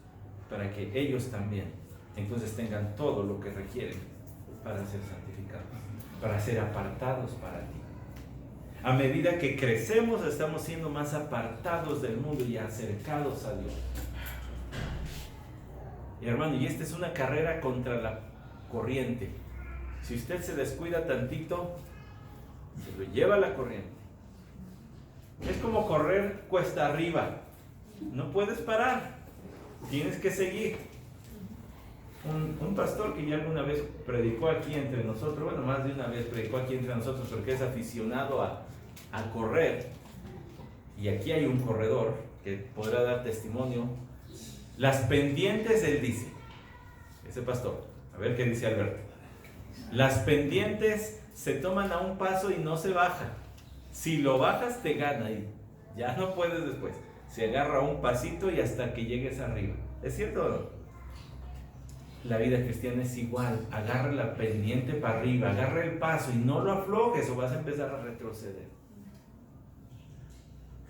para que ellos también entonces tengan todo lo que requieren para ser santificados, para ser apartados para ti. A medida que crecemos, estamos siendo más apartados del mundo y acercados a Dios. Y hermano, y esta es una carrera contra la corriente. Si usted se descuida tantito, se lo lleva la corriente. Es como correr cuesta arriba. No puedes parar, tienes que seguir. Un pastor que ya alguna vez predicó aquí entre nosotros, bueno, más de una vez predicó aquí entre nosotros, porque es aficionado a correr, y aquí hay un corredor que podrá dar testimonio. Las pendientes, él dice, ese pastor, a ver qué dice Alberto. Las pendientes se toman a un paso y no se bajan. Si lo bajas, te gana y ya no puedes después. Se agarra un pasito y hasta que llegues arriba. ¿Es cierto o no? La vida cristiana es igual. Agarra la pendiente para arriba, agarra el paso y no lo aflojes o vas a empezar a retroceder.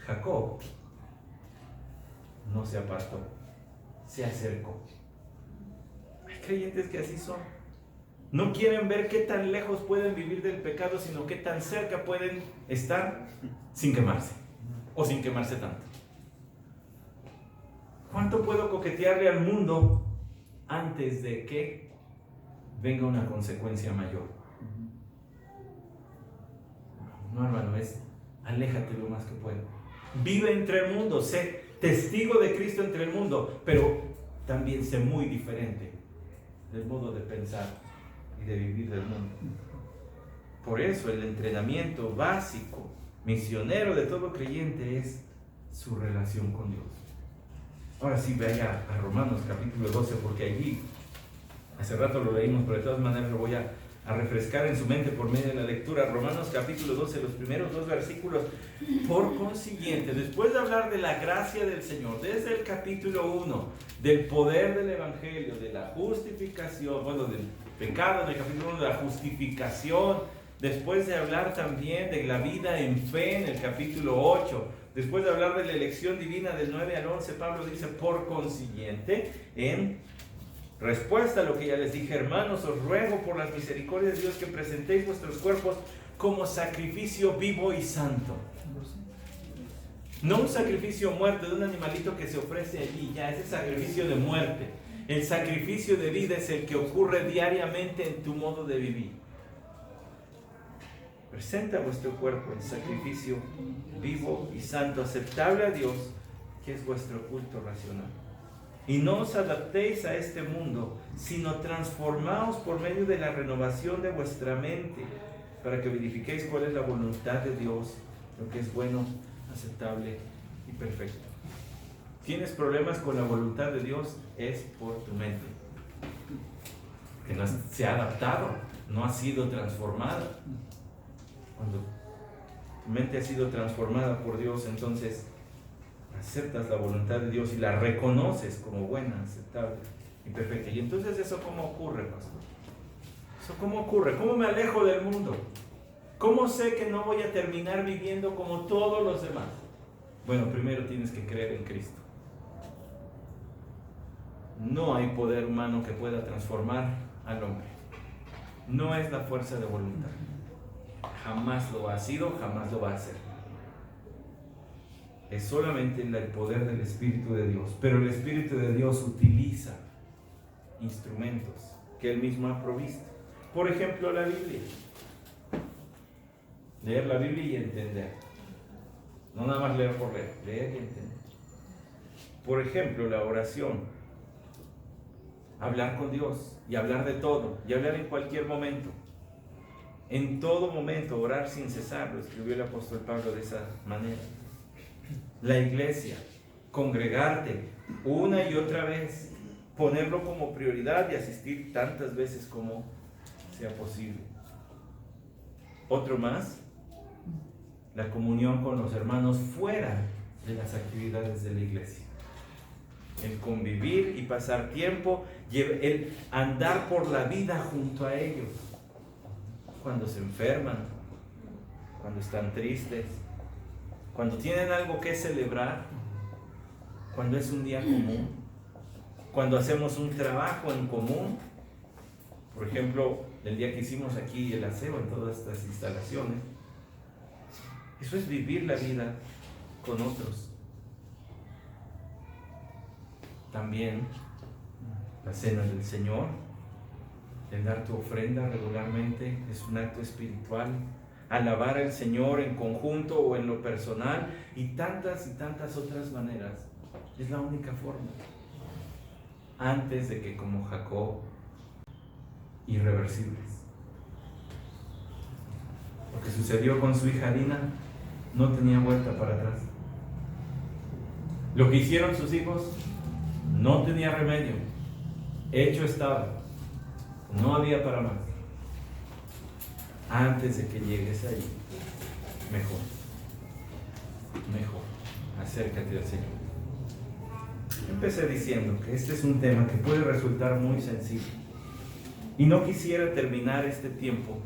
Jacob no se apartó, se acercó. Hay creyentes que así son. No quieren ver qué tan lejos pueden vivir del pecado, sino qué tan cerca pueden estar sin quemarse, o sin quemarse tanto. ¿Cuánto puedo coquetearle al mundo antes de que venga una consecuencia mayor? No, hermano, aléjate lo más que puedas. Vive entre el mundo, sé testigo de Cristo entre el mundo, pero también sé muy diferente del modo de pensar y de vivir del mundo. Por eso el entrenamiento básico, misionero de todo creyente es su relación con Dios. Ahora sí, vaya a Romanos capítulo 12, porque allí, hace rato lo leímos, pero de todas maneras lo voy a refrescar en su mente por medio de la lectura. Romanos capítulo 12, los primeros 2 versículos. Por consiguiente, después de hablar de la gracia del Señor, desde el capítulo 1, del poder del Evangelio, de la justificación, bueno, del pecado en el capítulo 1, de la justificación, después de hablar también de la vida en fe en el capítulo 8, después de hablar de la elección divina del 9 al 11, Pablo dice: por consiguiente, en respuesta a lo que ya les dije, hermanos, os ruego por las misericordias de Dios que presentéis vuestros cuerpos como sacrificio vivo y santo. No un sacrificio muerto de un animalito que se ofrece allí, ya ese sacrificio de muerte. El sacrificio de vida es el que ocurre diariamente en tu modo de vivir. Presenta vuestro cuerpo en sacrificio vivo y santo, aceptable a Dios, que es vuestro culto racional. Y no os adaptéis a este mundo, sino transformaos por medio de la renovación de vuestra mente, para que verifiquéis cuál es la voluntad de Dios, lo que es bueno, aceptable y perfecto. ¿Tienes problemas con la voluntad de Dios? Es por tu mente, que no se ha adaptado, no ha sido transformada. Cuando tu mente ha sido transformada por Dios, entonces aceptas la voluntad de Dios y la reconoces como buena, aceptable y perfecta. Y entonces, ¿eso cómo ocurre, pastor? ¿Eso cómo ocurre? ¿Cómo me alejo del mundo? ¿Cómo sé que no voy a terminar viviendo como todos los demás? Bueno, primero tienes que creer en Cristo. No hay poder humano que pueda transformar al hombre. No es la fuerza de voluntad. Jamás lo ha sido, jamás lo va a ser. Es solamente el poder del Espíritu de Dios. Pero el Espíritu de Dios utiliza instrumentos que Él mismo ha provisto. Por ejemplo, la Biblia. Leer la Biblia y entender. No nada más leer por leer, leer y entender. Por ejemplo, la oración. Hablar con Dios y hablar de todo y hablar en cualquier momento. En todo momento, orar sin cesar, lo escribió el apóstol Pablo de esa manera. La iglesia, congregarte una y otra vez, ponerlo como prioridad y asistir tantas veces como sea posible. Otro más, la comunión con los hermanos fuera de las actividades de la iglesia. El convivir y pasar tiempo, el andar por la vida junto a ellos. Cuando se enferman, cuando están tristes, cuando tienen algo que celebrar, cuando es un día común, cuando hacemos un trabajo en común. Por ejemplo, el día que hicimos aquí el aseo en todas estas instalaciones, eso es vivir la vida con otros. También la cena del Señor, el dar tu ofrenda regularmente, es un acto espiritual. Alabar al Señor en conjunto o en lo personal y tantas otras maneras. Es la única forma. Antes de que, como Jacob, irreversibles. Lo que sucedió con su hija Dina no tenía vuelta para atrás. Lo que hicieron sus hijos no tenía remedio. Hecho estaba. No había para más. Antes de que llegues allí, mejor, acércate al Señor. Empecé diciendo que este es un tema que puede resultar muy sencillo. Y no quisiera terminar este tiempo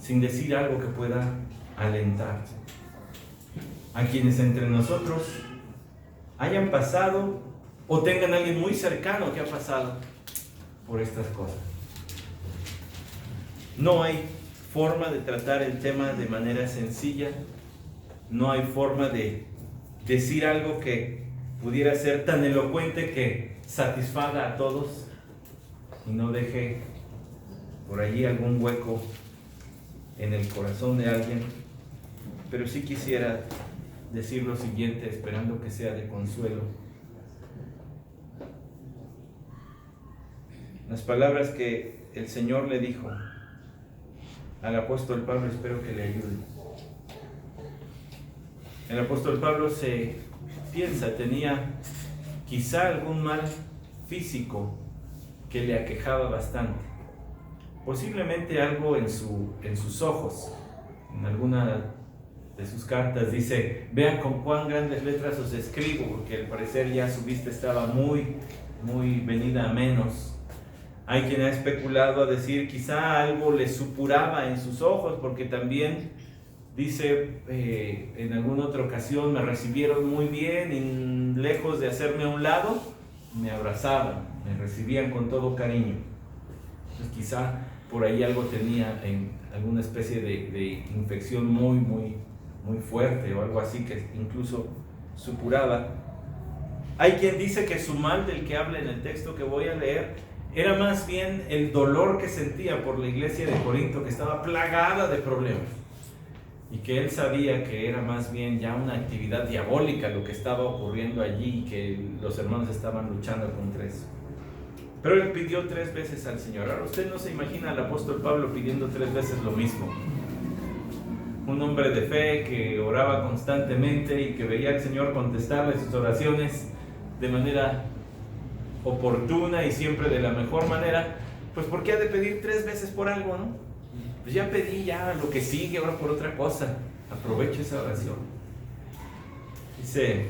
sin decir algo que pueda alentar a quienes entre nosotros hayan pasado o tengan a alguien muy cercano que ha pasado por estas cosas. No hay forma de tratar el tema de manera sencilla. No hay forma de decir algo que pudiera ser tan elocuente que satisfaga a todos y no deje por allí algún hueco en el corazón de alguien. Pero sí quisiera decir lo siguiente, esperando que sea de consuelo. Las palabras que el Señor le dijo al apóstol Pablo, espero que le ayuden. El apóstol Pablo tenía quizá algún mal físico que le aquejaba bastante. Posiblemente algo en sus ojos. En alguna de sus cartas dice: vean con cuán grandes letras os escribo, porque al parecer ya su vista estaba muy venida a menos. Hay quien ha especulado a decir quizá algo le supuraba en sus ojos, porque también dice en alguna otra ocasión: me recibieron muy bien y lejos de hacerme a un lado, me abrazaban, me recibían con todo cariño. Entonces quizá por ahí algo tenía, en alguna especie de infección muy fuerte o algo así que incluso supuraba. Hay quien dice que su mal, del que habla en el texto que voy a leer, era más bien el dolor que sentía por la iglesia de Corinto, que estaba plagada de problemas, y que él sabía que era más bien ya una actividad diabólica lo que estaba ocurriendo allí, y que los hermanos estaban luchando contra eso. Pero él pidió 3 veces al Señor. Ahora usted no se imagina al apóstol Pablo pidiendo 3 veces lo mismo. Un hombre de fe que oraba constantemente y que veía al Señor contestarle sus oraciones de manera oportuna y siempre de la mejor manera. Pues ¿por qué ha de pedir 3 veces por algo, no? Pues ya pedí, ya lo que sigue, ahora por otra cosa. Aproveche esa oración. Dice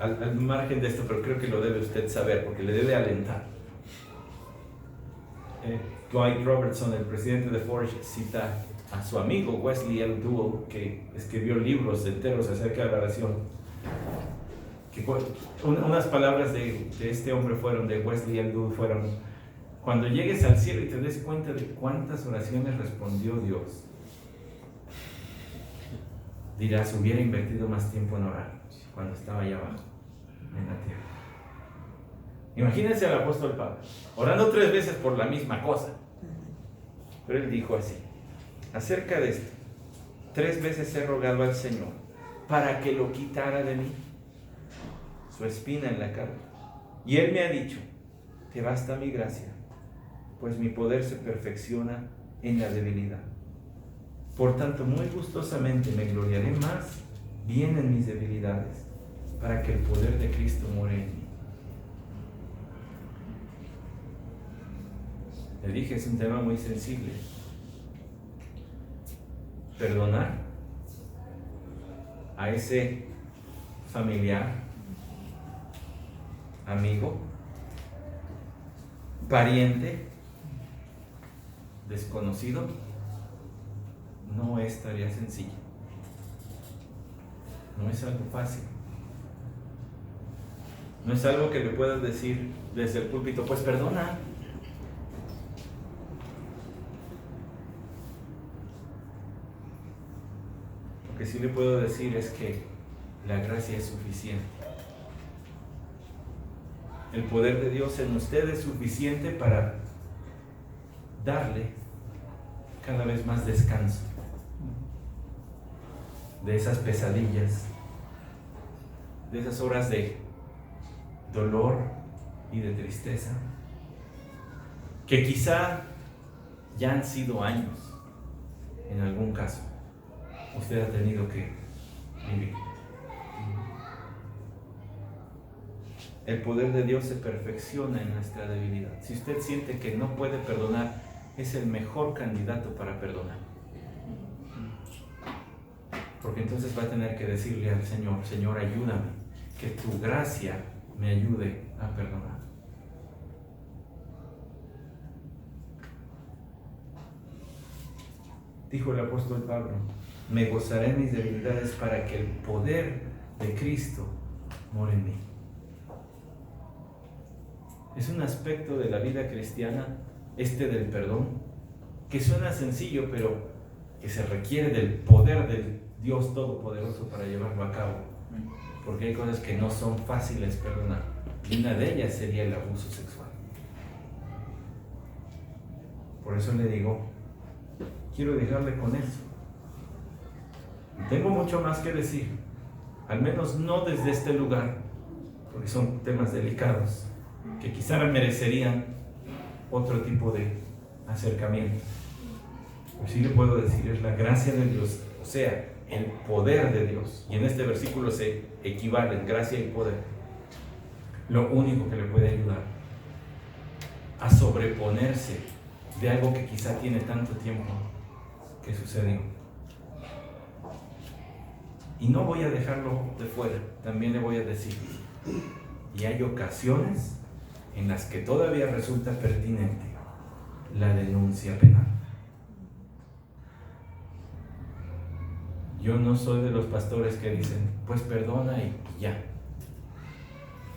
al margen de esto, pero creo que lo debe usted saber, porque le debe alentar. Dwight Robertson, el presidente de Forge, cita a su amigo Wesley L. Duell, que escribió libros enteros acerca de la oración. Que unas palabras de este hombre fueron, de Wesley L. Duell, fueron: cuando llegues al cielo y te des cuenta de cuántas oraciones respondió Dios, dirás, hubiera invertido más tiempo en orar cuando estaba allá abajo, en la tierra. Imagínense al apóstol Pablo, orando 3 veces por la misma cosa. Pero él dijo así, acerca de esto: 3 veces he rogado al Señor para que lo quitara de mí, su espina en la carne. Y Él me ha dicho, te basta mi gracia, pues mi poder se perfecciona en la debilidad. Por tanto, muy gustosamente me gloriaré más bien en mis debilidades, para que el poder de Cristo more en mí. Le dije, es un tema muy sensible. Perdonar a ese familiar, amigo, pariente, desconocido, no es tarea sencilla. No es algo fácil. No es algo que le puedas decir desde el púlpito, pues perdona. Lo que sí le puedo decir es que la gracia es suficiente. El poder de Dios en usted es suficiente para darle cada vez más descanso de esas pesadillas, de esas horas de dolor y de tristeza, que quizá ya han sido años, en algún caso, usted ha tenido que vivir. El poder de Dios se perfecciona en nuestra debilidad. Si usted siente que no puede perdonar, es el mejor candidato para perdonar. Porque entonces va a tener que decirle al Señor, Señor, ayúdame, que tu gracia me ayude a perdonar. Dijo el apóstol Pablo, me gozaré en mis debilidades para que el poder de Cristo more en mí. Es un aspecto de la vida cristiana, del perdón, que suena sencillo, pero que se requiere del poder del Dios Todopoderoso para llevarlo a cabo. Porque hay cosas que no son fáciles perdonar. Y una de ellas sería el abuso sexual. Por eso le digo, quiero dejarle con eso. Y tengo mucho más que decir, al menos no desde este lugar, porque son temas delicados, que quizá merecerían otro tipo de acercamiento. Pero sí le puedo decir, es la gracia de Dios, o sea, el poder de Dios. Y en este versículo se equivalen gracia y poder. Lo único que le puede ayudar a sobreponerse de algo que quizá tiene tanto tiempo que sucedió. Y no voy a dejarlo de fuera, también le voy a decir, y hay ocasiones en las que todavía resulta pertinente la denuncia penal. Yo no soy de los pastores que dicen, pues perdona y ya.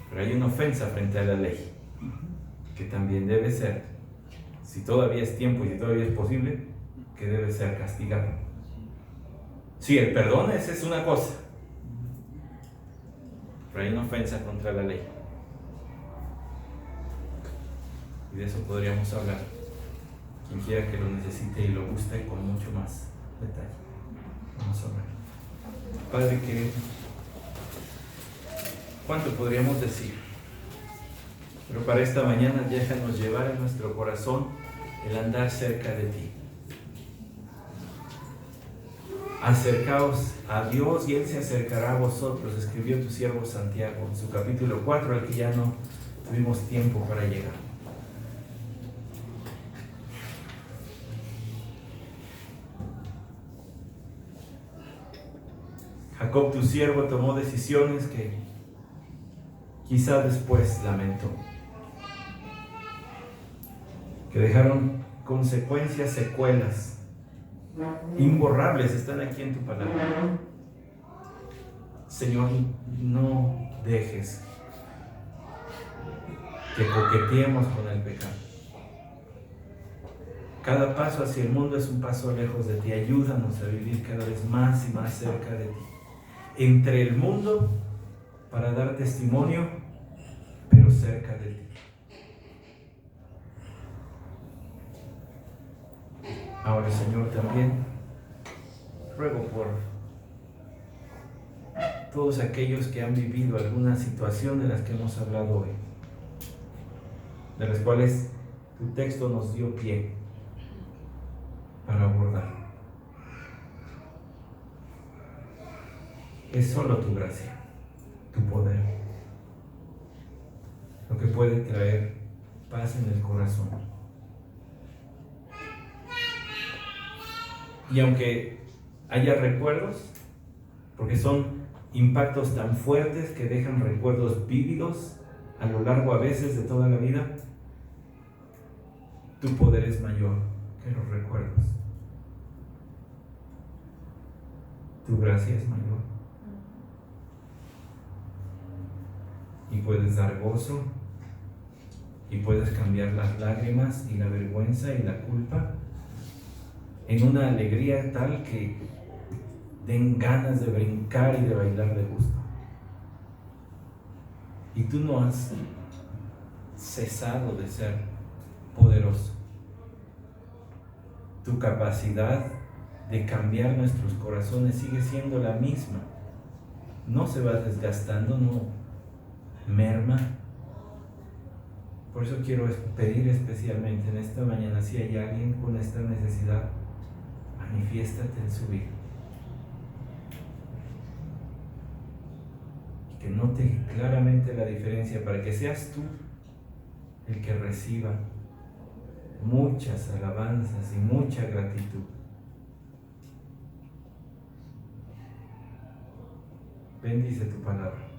Pero hay una ofensa frente a la ley, que también debe ser, si todavía es tiempo y si todavía es posible, que debe ser castigado. Sí, el perdón es una cosa, pero hay una ofensa contra la ley. Y de eso podríamos hablar, quien quiera que lo necesite y lo guste, con mucho más detalle. Vamos a ver. Padre, ¿cuánto podríamos decir? Pero para esta mañana déjanos llevar en nuestro corazón el andar cerca de ti. Acercaos a Dios y Él se acercará a vosotros, escribió tu siervo Santiago en su capítulo 4, al que ya no tuvimos tiempo para llegar. Jacob, tu siervo, tomó decisiones que quizá después lamento, que dejaron consecuencias, secuelas imborrables, están aquí en tu palabra. Señor, no dejes que coqueteemos con el pecado. Cada paso hacia el mundo es un paso lejos de ti. Ayúdanos a vivir cada vez más y más cerca de ti. Entre el mundo para dar testimonio, pero cerca de ti. Ahora, Señor, también ruego por todos aquellos que han vivido alguna situación de las que hemos hablado hoy, de las cuales tu texto nos dio pie para abordar. Es solo tu gracia, tu poder, lo que puede traer paz en el corazón. Y aunque haya recuerdos, porque son impactos tan fuertes que dejan recuerdos vívidos a lo largo a veces de toda la vida, tu poder es mayor que los recuerdos. Tu gracia es mayor. Y puedes dar gozo, y puedes cambiar las lágrimas y la vergüenza y la culpa en una alegría tal que den ganas de brincar y de bailar de gusto. Y tú no has cesado de ser poderoso. Tu capacidad de cambiar nuestros corazones sigue siendo la misma. No se va desgastando, no merma. Por eso quiero pedir especialmente en esta mañana, si hay alguien con esta necesidad, manifiéstate en su vida. Que note claramente la diferencia para que seas tú el que reciba muchas alabanzas y mucha gratitud. Bendice tu palabra.